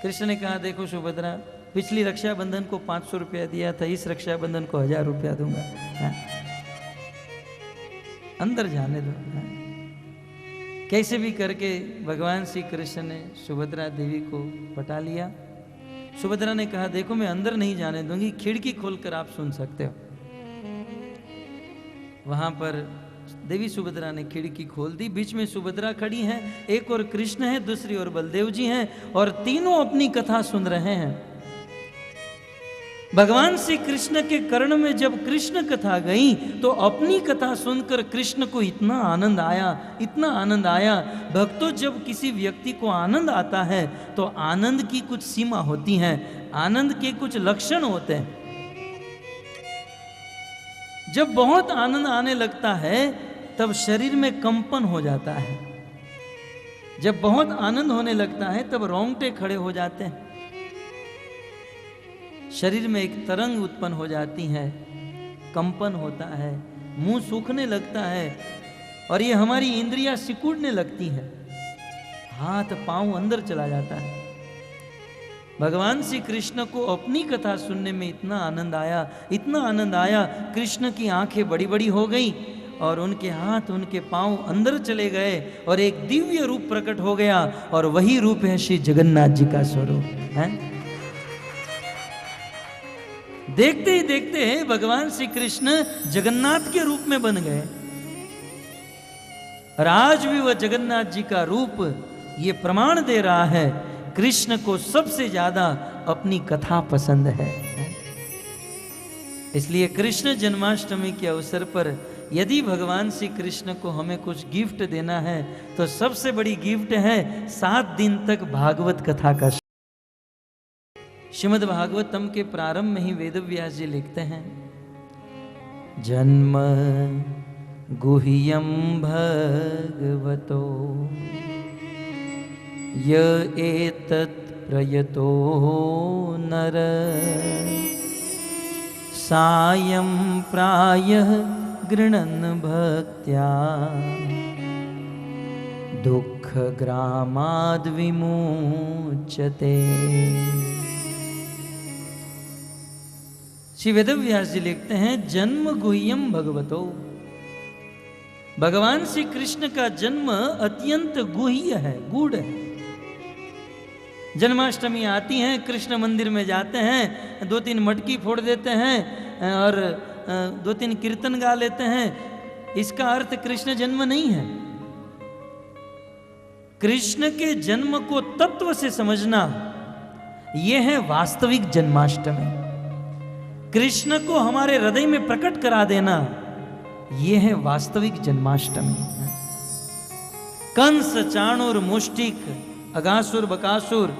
कृष्ण ने कहा देखो सुभद्रा, पिछली रक्षाबंधन को 500 रुपया दिया था, इस रक्षाबंधन को 1000 रुपया दूंगा। अंदर जाने दो। कैसे भी करके भगवान श्री कृष्ण ने सुभद्रा देवी को पटा लिया। सुभद्रा ने कहा देखो मैं अंदर नहीं जाने दूंगी, खिड़की खोलकर आप सुन सकते हो। वहां पर देवी सुभद्रा ने खिड़की खोल दी। बीच में सुभद्रा खड़ी हैं, एक और कृष्ण है, दूसरी ओर बलदेव जी हैं, और तीनों अपनी कथा सुन रहे हैं। भगवान श्री कृष्ण के कर्ण में जब कृष्ण कथा गई तो अपनी कथा सुनकर कृष्ण को इतना आनंद आया, इतना आनंद आया। भक्तों, जब किसी व्यक्ति को आनंद आता है तो आनंद की कुछ सीमा होती है, आनंद के कुछ लक्षण होते हैं। जब बहुत आनंद आने लगता है तब शरीर में कंपन हो जाता है। जब बहुत आनंद होने लगता है तब रोंगटे खड़े हो जाते हैं। शरीर में एक तरंग उत्पन्न हो जाती है, कंपन होता है, मुंह सूखने लगता है, और ये हमारी इंद्रियां सिकुड़ने लगती है, हाथ पांव अंदर चला जाता है। भगवान श्री कृष्ण को अपनी कथा सुनने में इतना आनंद आया, इतना आनंद आया, कृष्ण की आंखें बड़ी बड़ी हो गई और उनके हाथ उनके पांव अंदर चले गए और एक दिव्य रूप प्रकट हो गया, और वही रूप है श्री जगन्नाथ जी का स्वरूप है। देखते ही देखते भगवान श्री कृष्ण जगन्नाथ के रूप में बन गए, और आज भी वह जगन्नाथ जी का रूप ये प्रमाण दे रहा है कृष्ण को सबसे ज्यादा अपनी कथा पसंद है। इसलिए कृष्ण जन्माष्टमी के अवसर पर यदि भगवान श्री कृष्ण को हमें कुछ गिफ्ट देना है तो सबसे बड़ी गिफ्ट है 7 दिन तक भागवत कथा का। श्रीमद् भागवतम के प्रारंभ में ही वेदव्यास जी लिखते हैं, जन्म गुह्यम भगवतो य एतत् प्रयतो नर सायं प्रायः गृणन् भक्त्या दुःख ग्रामाद् विमुच्यते। श्री वेदव्यास जी लिखते हैं, जन्म गुह्यम भगवतो, भगवान श्री कृष्ण का जन्म अत्यंत गुह्य है, गूढ़ है। जन्माष्टमी आती है, कृष्ण मंदिर में जाते हैं, 2-3 मटकी फोड़ देते हैं और 2-3 कीर्तन गा लेते हैं। इसका अर्थ कृष्ण जन्म नहीं है। कृष्ण के जन्म को तत्व से समझना, यह है वास्तविक जन्माष्टमी। कृष्ण को हमारे हृदय में प्रकट करा देना, यह है वास्तविक जन्माष्टमी। कंस, चाणूर, मुष्टिक, अगासुर, बकासुर,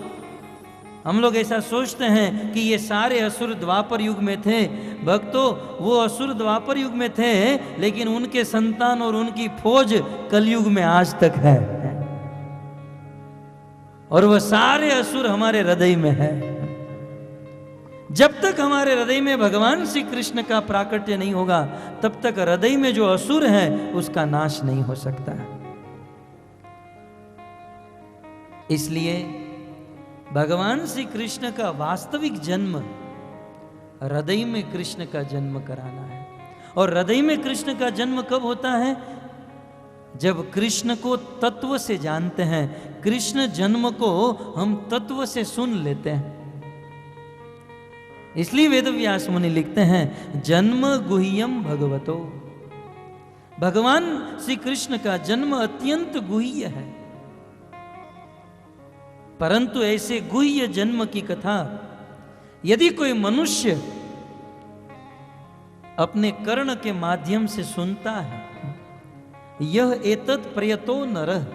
हम लोग ऐसा सोचते हैं कि ये सारे असुर द्वापर युग में थे। भक्तों, वो असुर द्वापर युग में थे, लेकिन उनके संतान और उनकी फौज कलयुग में आज तक है। और वह सारे असुर हमारे हृदय में है। जब तक हमारे हृदय में भगवान श्री कृष्ण का प्राकट्य नहीं होगा, तब तक हृदय में जो असुर है उसका नाश नहीं हो सकता। इसलिए भगवान श्री कृष्ण का वास्तविक जन्म हृदय में कृष्ण का जन्म कराना है। और हृदय में कृष्ण का जन्म कब होता है? जब कृष्ण को तत्व से जानते हैं, कृष्ण जन्म को हम तत्व से सुन लेते हैं। इसलिए वेदव्यास मुनि लिखते हैं, जन्म गुह्यम भगवतो, भगवान श्री कृष्ण का जन्म अत्यंत गुह्य है। परंतु ऐसे गुह्य जन्म की कथा यदि कोई मनुष्य अपने कर्ण के माध्यम से सुनता है, यह एतत् प्रयतो नरः,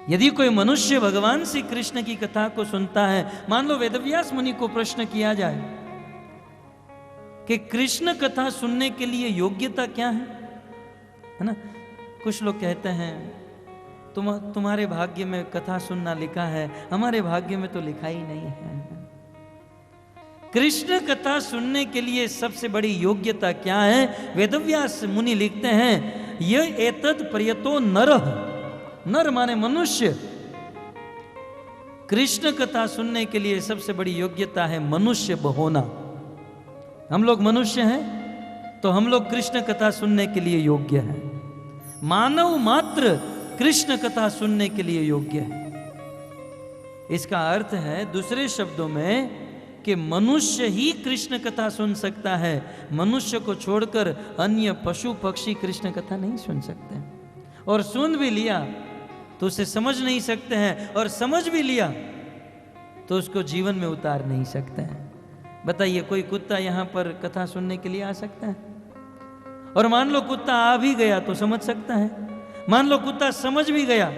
यदि कोई मनुष्य भगवान श्री कृष्ण की कथा को सुनता है, मान लो वेदव्यास मुनि को प्रश्न किया जाए कि कृष्ण कथा सुनने के लिए योग्यता क्या है ना? कुछ लोग कहते हैं तुम्हारे भाग्य में कथा सुनना लिखा है, हमारे भाग्य में तो लिखा ही नहीं है। कृष्ण कथा सुनने के लिए सबसे बड़ी योग्यता क्या है? वेदव्यास मुनि लिखते हैं, यह एतत् प्रयतो नरः, नर माने मनुष्य, कृष्ण कथा सुनने के लिए सबसे बड़ी योग्यता है मनुष्य होना। हम लोग मनुष्य हैं तो हम लोग कृष्ण कथा सुनने के लिए योग्य हैं। मानव मात्र कृष्ण कथा सुनने के लिए योग्य है। इसका अर्थ है दूसरे शब्दों में कि मनुष्य ही कृष्ण कथा सुन सकता है। मनुष्य को छोड़कर अन्य पशु पक्षी कृष्ण कथा नहीं सुन सकते, और सुन भी लिया तो उसे समझ नहीं सकते हैं, और समझ भी लिया तो उसको जीवन में उतार नहीं सकते हैं। बताइए, कोई कुत्ता यहां पर कथा सुनने के लिए आ सकता है? और मान लो कुत्ता आ भी गया तो समझ सकता है? मान लो कुत्ता समझ भी गया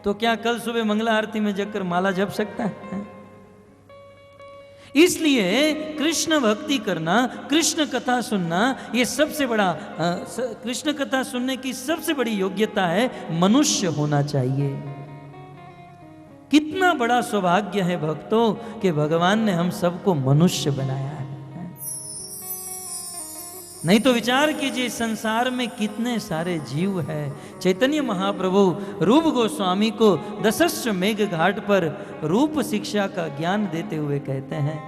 तो क्या कल सुबह मंगला आरती में जाकर माला जप सकता है? इसलिए कृष्ण भक्ति करना, कृष्ण कथा सुनना, ये सबसे बड़ा कृष्ण कथा सुनने की सबसे बड़ी योग्यता है मनुष्य होना चाहिए। कितना बड़ा सौभाग्य है भक्तों कि भगवान ने हम सबको मनुष्य बनाया है। नहीं तो विचार कीजिए, संसार में कितने सारे जीव हैं। चैतन्य महाप्रभु रूप गोस्वामी को दशस्व मेघ घाट पर रूप शिक्षा का ज्ञान देते हुए कहते हैं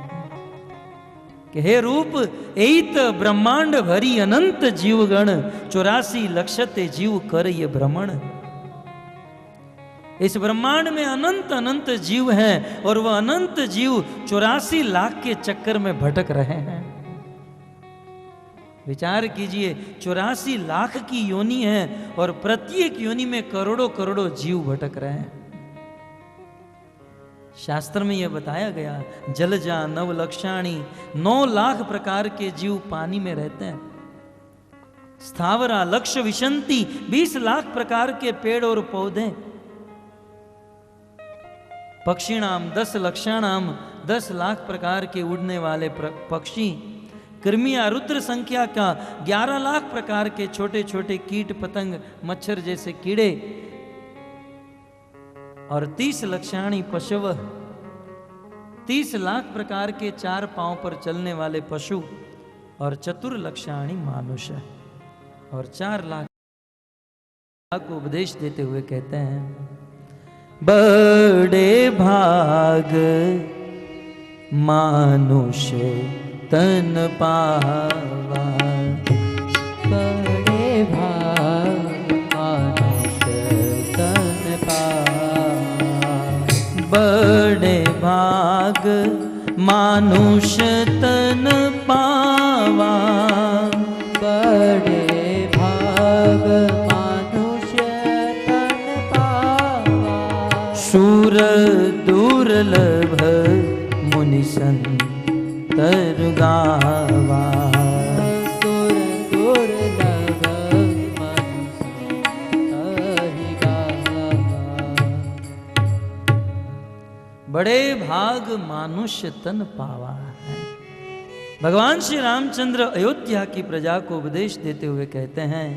कि हे रूप, एत ब्रह्मांड भरी अनंत जीवगण, 84 लक्षते जीव कर ये भ्रमण। इस ब्रह्मांड में अनंत अनंत जीव हैं और वह अनंत जीव 84 लाख के चक्कर में भटक रहे हैं। विचार कीजिए, 84 लाख की योनि है और प्रत्येक योनि में करोड़ों करोड़ों जीव भटक रहे हैं। शास्त्र में यह बताया गया, जलजा नवलक्षाणी, 9 लाख प्रकार के जीव पानी में रहते हैं। स्थावरा लक्ष विशंति, 20 लाख प्रकार के पेड़ और पौधे। पक्षीणाम 10 लक्षाणाम, 10 लाख प्रकार के उड़ने वाले पक्षी। कृमिया रुद्र संख्या का 11 लाख प्रकार के छोटे छोटे कीट पतंग, मच्छर जैसे कीड़े। और 30 लक्षाणी पशु, 30 लाख प्रकार के 4 पांव पर चलने वाले पशु। और चतुर्लक्षाणी मानुष, और 4 लाख को उपदेश देते हुए कहते हैं, बड़े भाग मानुष तन पावा, बड़े भाग मानुष तन पावा, बड़े भाग मानुष तन पावा, बड़े भाग मानुष तन पावा, शूर दुर्लभ मुनि संतर गावा, सुर दुर्लभ मनुष्य गावा। बड़े भाग मानुष्य तन पावा है। भगवान श्री रामचंद्र अयोध्या की प्रजा को उपदेश देते हुए कहते हैं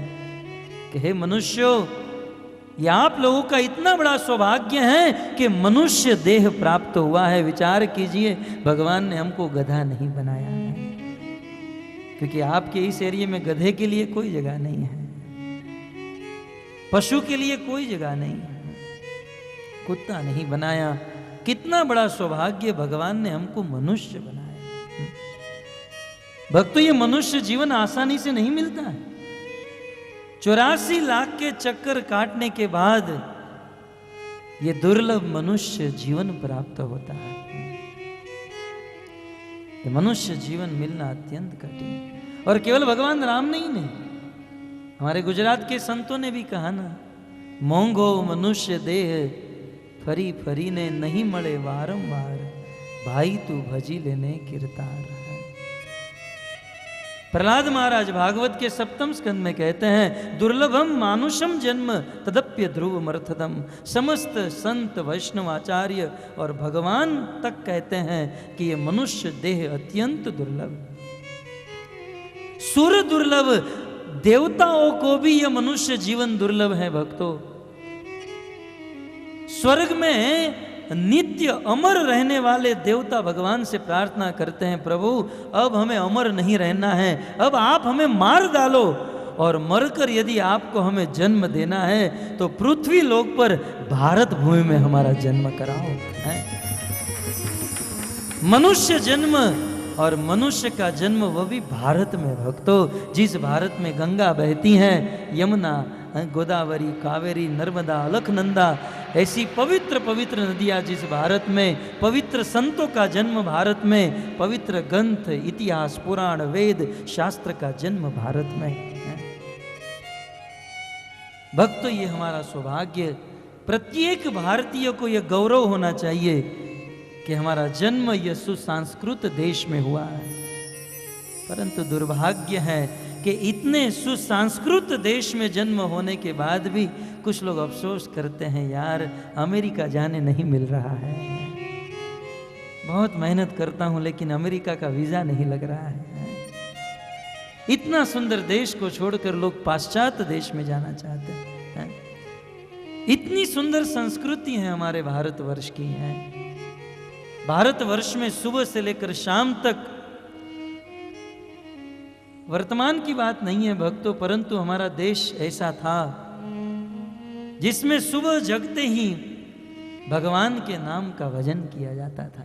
कि हे मनुष्यों, ये आप लोगों का इतना बड़ा सौभाग्य है कि मनुष्य देह प्राप्त हुआ है। विचार कीजिए, भगवान ने हमको गधा नहीं बनाया है, क्योंकि आपके इस एरिया में गधे के लिए कोई जगह नहीं है, पशु के लिए कोई जगह नहीं है, कुत्ता नहीं बनाया। कितना बड़ा सौभाग्य, भगवान ने हमको मनुष्य बनाया। भक्तों, ये मनुष्य जीवन आसानी से नहीं मिलता है। 84 लाख के चक्कर काटने के बाद ये दुर्लभ मनुष्य जीवन प्राप्त होता है। ये मनुष्य जीवन मिलना अत्यंत कठिन। और केवल भगवान राम नहीं ने, हमारे गुजरात के संतों ने भी कहा ना, मोंघो मनुष्य देह फरी फरी ने नहीं मळे वारंवार, भाई तू भजी लेने कीर्तार। प्रहलाद महाराज भागवत के 7वें स्कंद में कहते हैं, दुर्लभम मानुषम जन्म तदप्य ध्रुव मर्थदम। समस्त संत वैष्णव आचार्य और भगवान तक कहते हैं कि ये मनुष्य देह अत्यंत दुर्लभ, सुर दुर्लभ, देवताओं को भी यह मनुष्य जीवन दुर्लभ है। भक्तों, स्वर्ग में नित्य अमर रहने वाले देवता भगवान से प्रार्थना करते हैं, प्रभु अब हमें अमर नहीं रहना है, अब आप हमें मार डालो, और मरकर यदि आपको हमें जन्म देना है तो पृथ्वी लोक पर भारत भूमि में हमारा जन्म कराओ। है? मनुष्य जन्म, और मनुष्य का जन्म वो भी भारत में। भक्तों, जिस भारत में गंगा बहती हैं, यमुना, गोदावरी, कावेरी, नर्मदा, अलकनंदा, ऐसी पवित्र पवित्र नदियाँ जिस भारत में, पवित्र संतों का जन्म भारत में, पवित्र ग्रंथ, इतिहास, पुराण, वेद, शास्त्र का जन्म भारत में है। भक्तों, ये हमारा सौभाग्य, प्रत्येक भारतीय को यह गौरव होना चाहिए कि हमारा जन्म यह सुसंस्कृत देश में हुआ है। परंतु दुर्भाग्य है कि इतने सुसंस्कृत देश में जन्म होने के बाद भी कुछ लोग अफसोस करते हैं, यार अमेरिका जाने नहीं मिल रहा है, बहुत मेहनत करता हूं लेकिन अमेरिका का वीजा नहीं लग रहा है। इतना सुंदर देश को छोड़कर लोग पाश्चात्य देश में जाना चाहते हैं। इतनी सुंदर संस्कृति है हमारे भारतवर्ष की है। भारतवर्ष में सुबह से लेकर शाम तक, वर्तमान की बात नहीं है भक्तों, परंतु हमारा देश ऐसा था जिसमें सुबह जगते ही भगवान के नाम का भजन किया जाता था।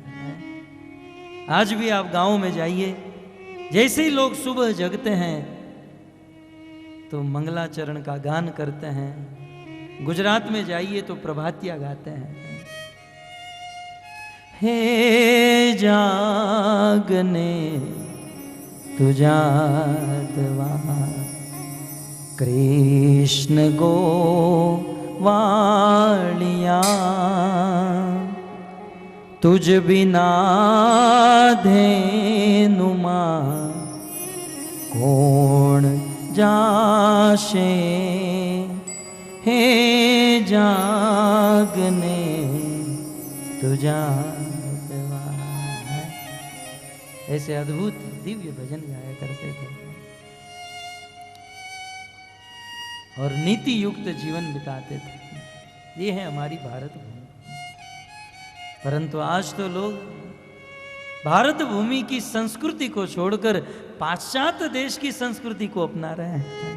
आज भी आप गांव में जाइए, जैसे ही लोग सुबह जगते हैं तो मंगलाचरण का गान करते हैं। गुजरात में जाइए तो प्रभातिया गाते हैं, हे जागने तुझा दवा, कृष्ण गो वालिया, तुझ बिना धेनुमा कौन जाशे, हे जागने तुझा दवा। ऐसे अद्भुत दिव्य भजन गाया करते थे और नीति युक्त जीवन बिताते थे। ये है हमारी भारत भूमि। परंतु आज तो लोग भारत भूमि की संस्कृति को छोड़कर पाश्चात्य देश की संस्कृति को अपना रहे हैं।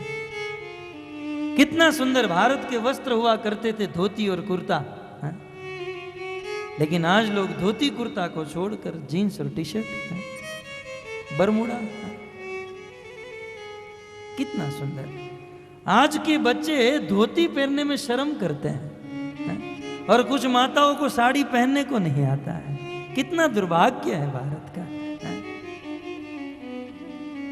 कितना सुंदर भारत के वस्त्र हुआ करते थे, धोती और कुर्ता, लेकिन आज लोग धोती कुर्ता को छोड़कर जीन्स और टी शर्ट, बरमूडा। कितना सुंदर। आज के बच्चे धोती पहनने में शर्म करते हैं और कुछ माताओं को साड़ी पहनने को नहीं आता है। कितना दुर्भाग्य है भारत का।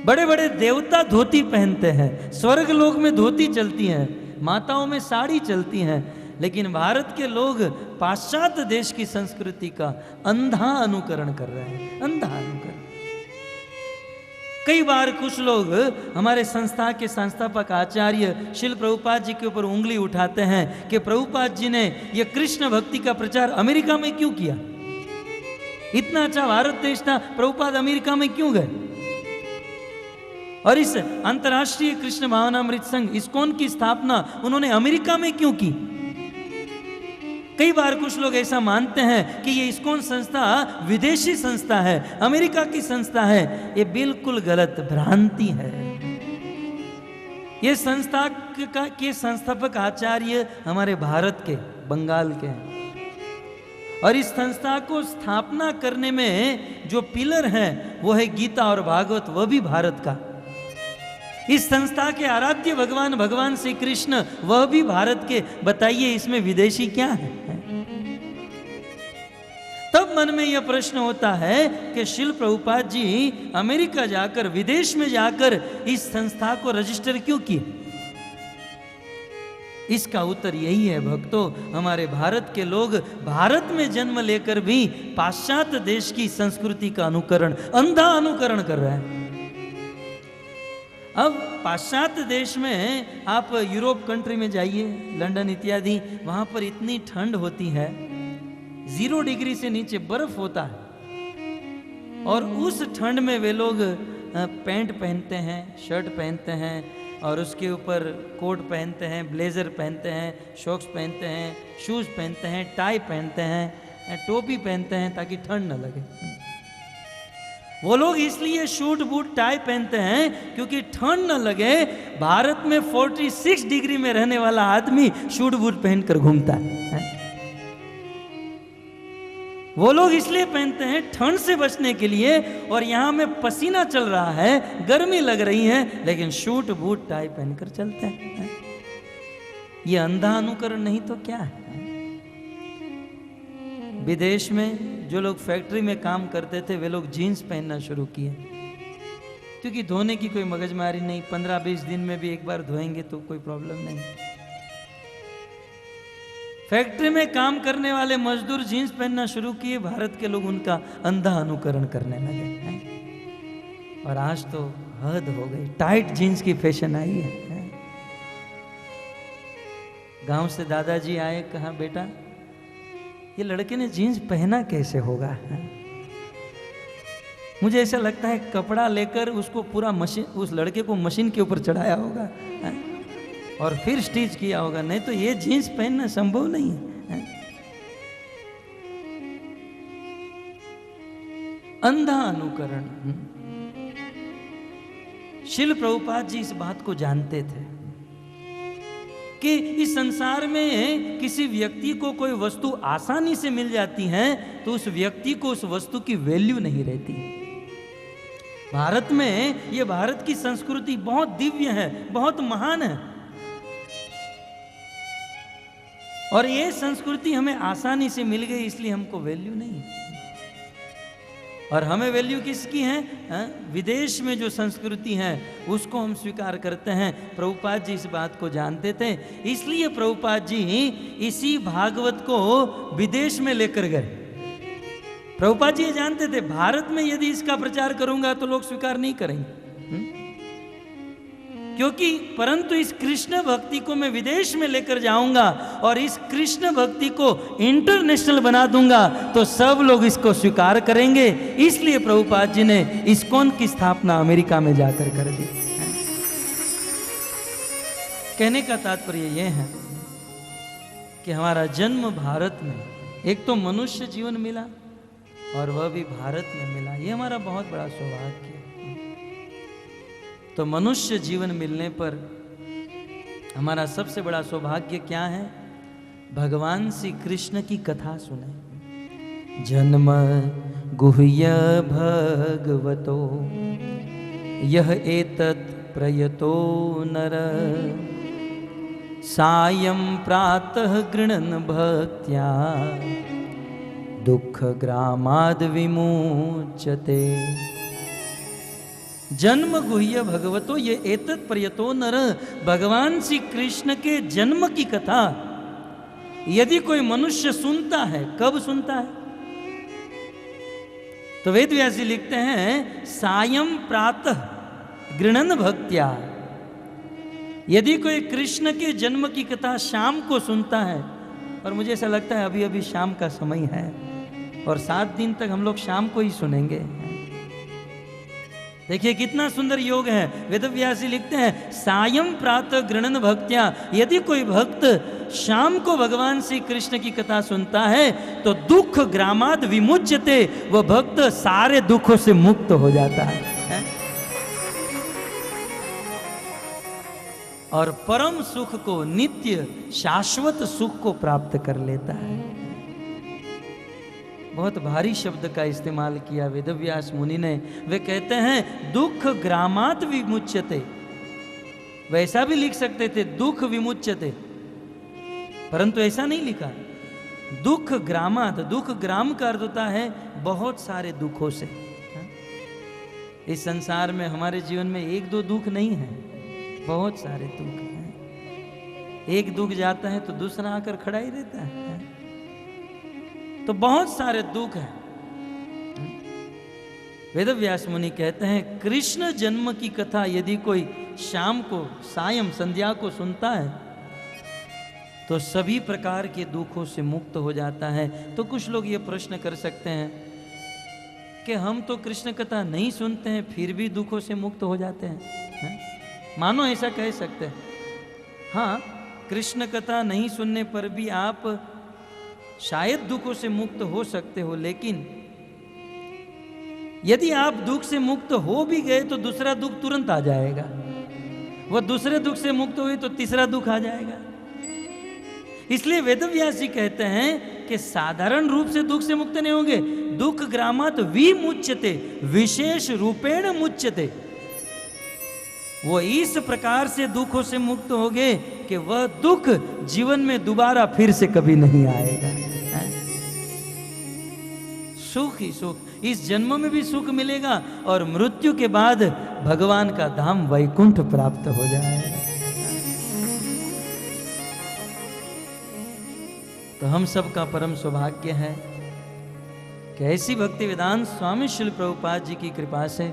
बड़े बड़े देवता धोती पहनते हैं, स्वर्ग लोक में धोती चलती है, माताओं में साड़ी चलती हैं, लेकिन भारत के लोग पाश्चात्य देश की संस्कृति का अंधा अनुकरण कर रहे हैं। अंधा अनुकरण। कई बार कुछ लोग हमारे संस्था के संस्थापक आचार्य शिल प्रभुपाद जी के ऊपर उंगली उठाते हैं कि प्रभुपाद जी ने यह कृष्ण भक्ति का प्रचार अमेरिका में क्यों किया। इतना अच्छा भारत देश था, प्रभुपाद अमेरिका में क्यों गए। और इस अंतर्राष्ट्रीय कृष्ण भावनामृत संघ इस्कॉन की स्थापना उन्होंने अमेरिका में क्यों की। कई बार कुछ लोग ऐसा मानते हैं कि ये इस्कॉन संस्था विदेशी संस्था है, अमेरिका की संस्था है। ये बिल्कुल गलत भ्रांति है। ये संस्था के संस्थापक आचार्य हमारे भारत के, बंगाल के हैं। और इस संस्था को स्थापना करने में जो पिलर हैं वो है गीता और भागवत, वह भी भारत का। इस संस्था के आराध्य भगवान श्री कृष्ण, वह भी भारत के। बताइए इसमें विदेशी क्या है? तब मन में यह प्रश्न होता है कि शिल प्रभुपाद जी अमेरिका जाकर, विदेश में जाकर इस संस्था को रजिस्टर क्यों किए? इसका उत्तर यही है भक्तों, हमारे भारत के लोग भारत में जन्म लेकर भी पाश्चात्य देश की संस्कृति का अनुकरण, अंधा अनुकरण कर रहे हैं। अब पाश्चात्य देश में आप यूरोप कंट्री में जाइए, लंदन इत्यादि, वहां पर इतनी ठंड होती है, 0 डिग्री से नीचे बर्फ होता है। और उस ठंड में वे लोग पैंट पहनते हैं, शर्ट पहनते हैं, और उसके ऊपर कोट पहनते हैं, ब्लेजर पहनते हैं, शॉक्स पहनते हैं, शूज पहनते हैं, टाई पहनते हैं, टोपी पहनते हैं ताकि ठंड न लगे। वो लोग इसलिए शूट बूट टाई पहनते हैं क्योंकि ठंड न लगे। भारत में 46 डिग्री में रहने वाला आदमी शूट बूट पहनकर घूमता है। वो लोग इसलिए पहनते हैं ठंड से बचने के लिए, और यहां में पसीना चल रहा है, गर्मी लग रही है, लेकिन शूट बूट टाई पहनकर चलते हैं। ये अंधा अनुकरण नहीं तो क्या है? विदेश में जो लोग फैक्ट्री में काम करते थे वे लोग जीन्स पहनना शुरू किए, क्योंकि धोने की कोई मगजमारी नहीं, 15-20 दिन में भी एक बार धोएंगे तो कोई प्रॉब्लम नहीं। फैक्ट्री में काम करने वाले मजदूर जीन्स पहनना शुरू किए, भारत के लोग उनका अंधा अनुकरण करने लगे हैं। और आज तो हद हो गई, टाइट जीन्स की फैशन आई है। गांव से दादाजी आए, कहा बेटा ये लड़के ने जीन्स पहना कैसे होगा? मुझे ऐसा लगता है कपड़ा लेकर उसको पूरा मशीन, उस लड़के को मशीन के ऊपर चढ़ाया होगा और फिर स्टिच किया होगा, नहीं तो ये जीन्स पहनना संभव नहीं है। अंधा अनुकरण। शिल प्रभुपाद जी इस बात को जानते थे कि इस संसार में किसी व्यक्ति को कोई वस्तु आसानी से मिल जाती है तो उस व्यक्ति को उस वस्तु की वैल्यू नहीं रहती। भारत में ये भारत की संस्कृति बहुत दिव्य है, बहुत महान है, और ये संस्कृति हमें आसानी से मिल गई, इसलिए हमको वैल्यू नहीं। और हमें वैल्यू किसकी है? विदेश में जो संस्कृति है उसको हम स्वीकार करते हैं। प्रभुपाद जी इस बात को जानते थे, इसलिए प्रभुपाद जी इसी भागवत को विदेश में लेकर गए। प्रभुपाद जी ये जानते थे भारत में यदि इसका प्रचार करूंगा तो लोग स्वीकार नहीं करेंगे, क्योंकि परंतु इस कृष्ण भक्ति को मैं विदेश में लेकर जाऊंगा और इस कृष्ण भक्ति को इंटरनेशनल बना दूंगा तो सब लोग इसको स्वीकार करेंगे। इसलिए प्रभुपाद जी ने इस्कॉन की स्थापना अमेरिका में जाकर कर दी। कहने का तात्पर्य यह है कि हमारा जन्म भारत में, एक तो मनुष्य जीवन मिला और वह भी भारत में मिला, ये हमारा बहुत बड़ा सौभाग्य है। तो मनुष्य जीवन मिलने पर हमारा सबसे बड़ा सौभाग्य क्या है? भगवान श्री कृष्ण की कथा सुने। जन्म गुह्य भगवतो यह एतत् प्रयतो नर सायं प्रातः गृणन् भक्त्या दुख ग्रामाद् विमुच्यते। जन्म गुह्य भगवतो ये एतत् प्रयतो नर, भगवान श्री कृष्ण के जन्म की कथा यदि कोई मनुष्य सुनता है, कब सुनता है? तो वेद व्यास जी लिखते हैं सायं प्रातः गृणन् भक्त्या। यदि कोई कृष्ण के जन्म की कथा शाम को सुनता है, और मुझे ऐसा लगता है अभी अभी शाम का समय है और 7 दिन तक हम लोग शाम को ही सुनेंगे। देखिए कितना सुंदर योग है। वेदव्यास जी लिखते हैं, सायं प्रातः गृणन भक्त्या, यदि कोई भक्त शाम को भगवान श्री कृष्ण की कथा सुनता है तो दुख ग्रामाद विमुच्यते, वह भक्त सारे दुखों से मुक्त हो जाता है और परम सुख को, नित्य शाश्वत सुख को प्राप्त कर लेता है। बहुत भारी शब्द का इस्तेमाल किया वेदव्यास मुनि ने। वे कहते हैं दुख ग्रामात विमुच्यते, वैसा भी लिख सकते थे दुख विमुच्यते, परंतु ऐसा नहीं लिखा। दुख ग्रामात, दुख ग्राम का अर्थ होता है बहुत सारे दुखों से। इस संसार में हमारे जीवन में एक दो दुख नहीं है, बहुत सारे दुख हैं। एक दुख जाता है तो दूसरा आकर खड़ा ही रहता है, तो बहुत सारे दुख हैं। वेदव्यास मुनि कहते हैं कृष्ण जन्म की कथा यदि कोई शाम को, सायं, संध्या को सुनता है तो सभी प्रकार के दुखों से मुक्त हो जाता है। तो कुछ लोग ये प्रश्न कर सकते हैं कि हम तो कृष्ण कथा नहीं सुनते हैं फिर भी दुखों से मुक्त हो जाते हैं, मानो ऐसा कह सकते हैं। हाँ, कृष्ण कथा नहीं सुनने पर भी आप शायद दुखों से मुक्त हो सकते हो, लेकिन यदि आप दुख से मुक्त हो भी गए तो दूसरा दुख तुरंत आ जाएगा। वह दूसरे दुख से मुक्त हुई तो तीसरा दुख आ जाएगा। इसलिए वेदव्यास जी कहते हैं कि साधारण रूप से दुख से मुक्त नहीं होंगे। दुख ग्रामात विमुच्यते, विशेष रूपेण मुच्यते, वो इस प्रकार से दुखों से मुक्त हो गए कि वह दुख जीवन में दोबारा फिर से कभी नहीं आएगा। सुख ही सुख, इस जन्म में भी सुख मिलेगा और मृत्यु के बाद भगवान का धाम वैकुंठ प्राप्त हो जाएगा। तो हम सब का परम सौभाग्य है कि ऐसी भक्ति वेदांत स्वामी श्रील प्रभुपाद जी की कृपा से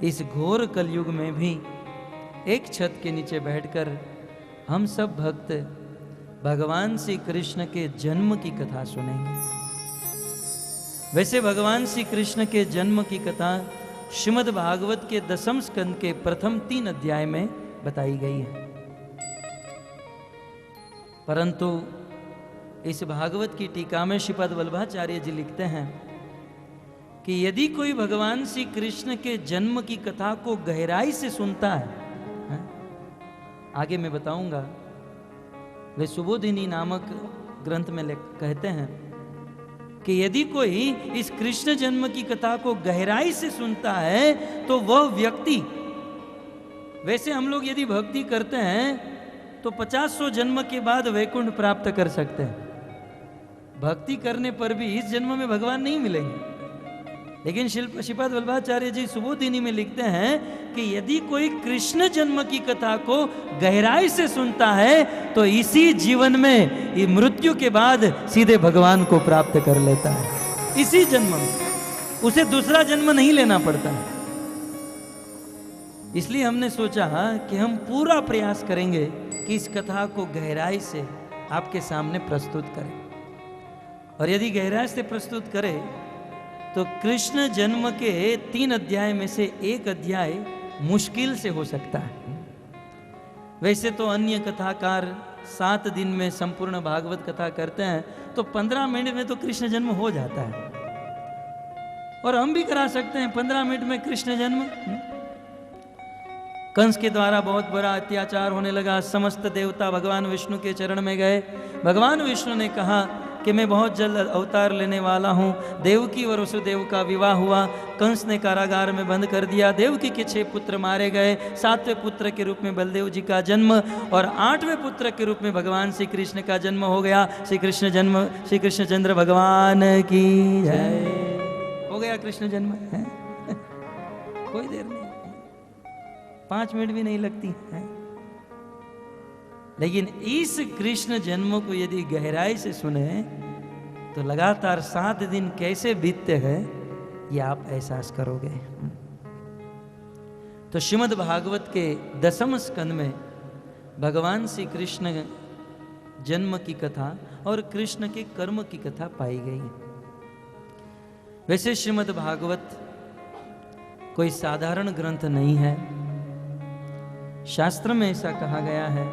इस घोर कलयुग में भी एक छत के नीचे बैठकर हम सब भक्त भगवान श्री कृष्ण के जन्म की कथा सुनेंगे। वैसे भगवान श्री कृष्ण के जन्म की कथा श्रीमद् भागवत के 10वें स्कंद के प्रथम 3 अध्याय में बताई गई है, परंतु इस भागवत की टीका में श्रीपाद वल्लभाचार्य जी लिखते हैं कि यदि कोई भगवान श्री कृष्ण के जन्म की कथा को गहराई से सुनता है, आगे मैं बताऊंगा, वे सुबोधिनी नामक ग्रंथ में कहते हैं कि यदि कोई इस कृष्ण जन्म की कथा को गहराई से सुनता है तो वह व्यक्ति, वैसे हम लोग यदि भक्ति करते हैं तो 50-100 जन्म के बाद वैकुंठ प्राप्त कर सकते हैं। भक्ति करने पर भी इस जन्म में भगवान नहीं मिलेंगे, लेकिन श्रीपाद वल्लभाचार्य जी सुबोधिनी में लिखते हैं कि यदि कोई कृष्ण जन्म की कथा को गहराई से सुनता है तो इसी जीवन में, ये मृत्यु के बाद सीधे भगवान को प्राप्त कर लेता है। इसी जन्म में उसे दूसरा जन्म नहीं लेना पड़ता है। इसलिए हमने सोचा कि हम पूरा प्रयास करेंगे कि इस कथा को गहराई से आपके सामने प्रस्तुत करें, और यदि गहराई से प्रस्तुत करें तो कृष्ण जन्म के 3 अध्याय में से एक अध्याय मुश्किल से हो सकता है। वैसे तो अन्य कथाकार 7 दिन में संपूर्ण भागवत कथा करते हैं, तो 15 मिनट में तो कृष्ण जन्म हो जाता है, और हम भी करा सकते हैं 15 मिनट में कृष्ण जन्म। कंस के द्वारा बहुत बड़ा अत्याचार होने लगा, समस्त देवता भगवान विष्णु के चरण में गए। भगवान विष्णु ने कहा कि मैं बहुत जल्द अवतार लेने वाला हूँ। देवकी और वसुदेव का विवाह हुआ, कंस ने कारागार में बंद कर दिया, देवकी के 6 पुत्र मारे गए, 7वें पुत्र के रूप में बलदेव जी का जन्म और 8वें पुत्र के रूप में भगवान श्री कृष्ण का जन्म हो गया। श्री कृष्ण जन्म, श्री कृष्णचंद्र भगवान की जय। हो गया कृष्ण जन्म है। कोई देर नहीं, 5 मिनट भी नहीं लगती है। लेकिन इस कृष्ण जन्म को यदि गहराई से सुने तो लगातार 7 दिन कैसे बीतते हैं ये आप एहसास करोगे। तो श्रीमद् भागवत के 10वें स्कंद में भगवान श्री कृष्ण जन्म की कथा और कृष्ण के कर्म की कथा पाई गई। वैसे श्रीमद् भागवत कोई साधारण ग्रंथ नहीं है। शास्त्र में ऐसा कहा गया है,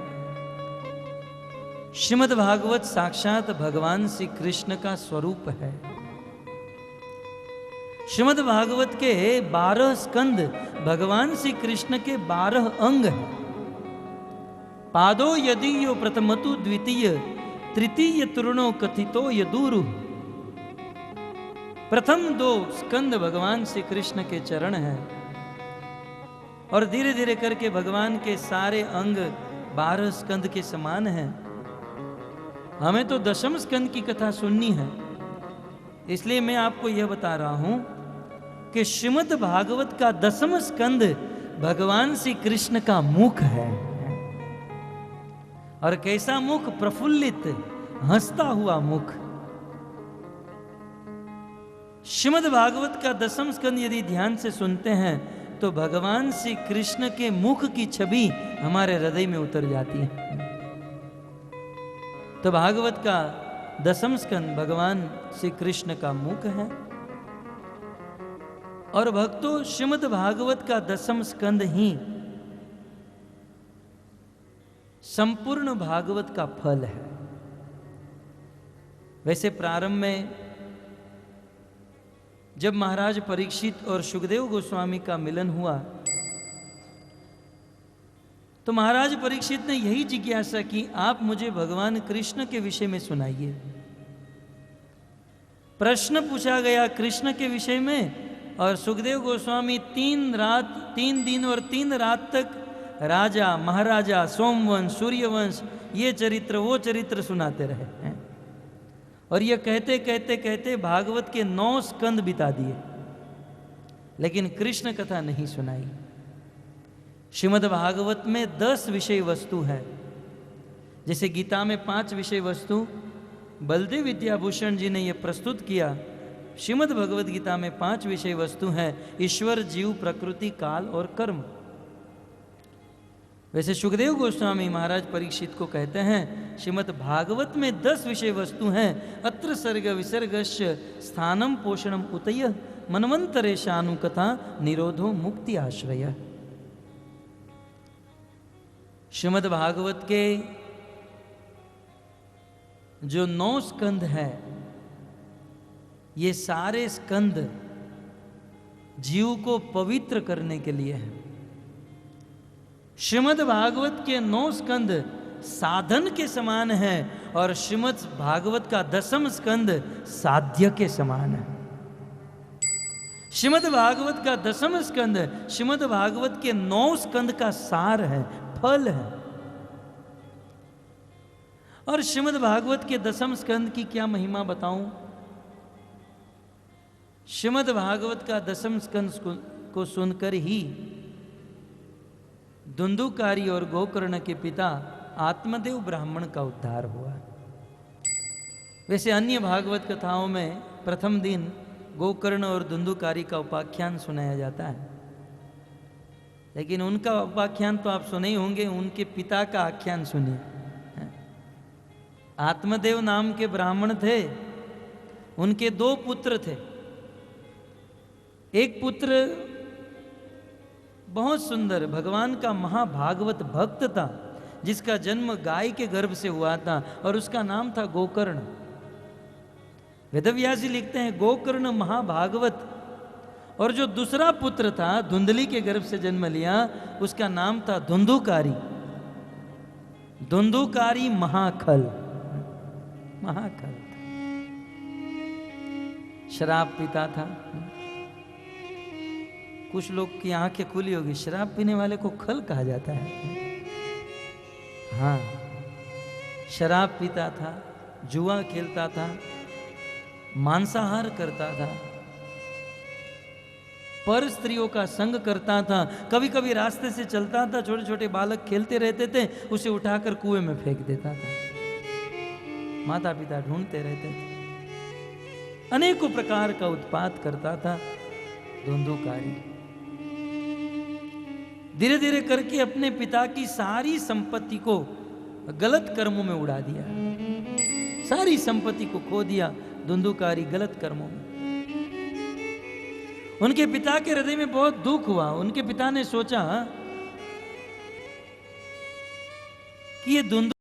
श्रीमद् भागवत साक्षात भगवान श्री कृष्ण का स्वरूप है। श्रीमद् भागवत के 12 स्कंद भगवान श्री कृष्ण के 12 अंग हैं। पादो यदीयो प्रथमतु द्वितीय तृतीय तृणो कथितो यदुरु। प्रथम 2 स्कंद भगवान श्री कृष्ण के चरण हैं और धीरे धीरे करके भगवान के सारे अंग 12 स्कंद के समान हैं। हमें तो दशम स्कंद की कथा सुननी है, इसलिए मैं आपको यह बता रहा हूं कि श्रीमद् भागवत का 10वां स्कंद भगवान श्री कृष्ण का मुख है। और कैसा मुख? प्रफुल्लित, हंसता हुआ मुख। श्रीमद् भागवत का 10वां स्कंद यदि ध्यान से सुनते हैं तो भगवान श्री कृष्ण के मुख की छवि हमारे हृदय में उतर जाती है। तो भागवत का 10वां स्कंद भगवान श्री कृष्ण का मुख है। और भक्तों, श्रीमद् भागवत का 10वां स्कंद ही संपूर्ण भागवत का फल है। वैसे प्रारंभ में जब महाराज परीक्षित और सुखदेव गोस्वामी का मिलन हुआ तो महाराज परीक्षित ने यही जिज्ञासा की, आप मुझे भगवान कृष्ण के विषय में सुनाइए। प्रश्न पूछा गया कृष्ण के विषय में और सुखदेव गोस्वामी 3 दिन और 3 रात तक राजा, महाराजा, सोमवंश, सूर्यवंश, ये चरित्र वो चरित्र सुनाते रहे हैं। और ये कहते कहते कहते भागवत के 9 स्कंद बिता दिए, लेकिन कृष्ण कथा नहीं सुनाई। श्रीमद् भागवत में 10 विषय वस्तु है। जैसे गीता में 5 विषय वस्तु बलदेव विद्याभूषण जी ने यह प्रस्तुत किया, श्रीमद् भगवद गीता में 5 विषय वस्तु हैं, ईश्वर, जीव, प्रकृति, काल और कर्म। वैसे सुखदेव गोस्वामी महाराज परीक्षित को कहते हैं, श्रीमद् भागवत में 10 विषय वस्तु हैं। अत्र सर्ग विसर्गस्य स्थानम पोषणम उतय मनवंतरेशानुकथा निरोधो मुक्ति आश्रय। श्रीमद् भागवत के जो 9 स्कंद है, ये सारे स्कंद जीव को पवित्र करने के लिए है। श्रीमद् भागवत के 9 स्कंद साधन के समान है और श्रीमद् भागवत का 10वां स्कंद साध्य के समान है। श्रीमद् भागवत का 10वां स्कंद श्रीमद् भागवत के 9 स्कंद का सार है, फल है। और श्रीमद् भागवत के 10वां स्कंद की क्या महिमा बताऊं? श्रीमद् भागवत का 10वां स्कंद को सुनकर ही धुंधुकारी और गोकर्ण के पिता आत्मदेव ब्राह्मण का उद्धार हुआ। वैसे अन्य भागवत कथाओं में प्रथम दिन गोकर्ण और धुंधुकारी का उपाख्यान सुनाया जाता है, लेकिन उनका उपाख्यान तो आप सुने ही होंगे, उनके पिता का आख्यान सुनिए। आत्मदेव नाम के ब्राह्मण थे, उनके 2 पुत्र थे। एक पुत्र बहुत सुंदर भगवान का महाभागवत भक्त था, जिसका जन्म गाय के गर्भ से हुआ था और उसका नाम था गोकर्ण। वेदव्यास जी लिखते हैं गोकर्ण महाभागवत। और जो दूसरा पुत्र था, धुंधली के गर्भ से जन्म लिया, उसका नाम था धुंधुकारी। धुंधुकारी महाखल, महाखल शराब पीता था। कुछ लोग की आंखें खुली होगी, शराब पीने वाले को खल कहा जाता है। हाँ, शराब पीता था, जुआ खेलता था, मांसाहार करता था, पर स्त्रियों का संग करता था। कभी कभी रास्ते से चलता था, छोटे छोटे बालक खेलते रहते थे, उसे उठाकर कुएं में फेंक देता था। माता पिता ढूंढते रहते थे। अनेकों प्रकार का उत्पात करता था धुंधुकारी। धीरे धीरे करके अपने पिता की सारी संपत्ति को गलत कर्मों में उड़ा दिया, सारी संपत्ति को खो दिया धुंधुकारी गलत कर्मों में। उनके पिता के हृदय में बहुत दुख हुआ। उनके पिता ने सोचा कि ये धुंध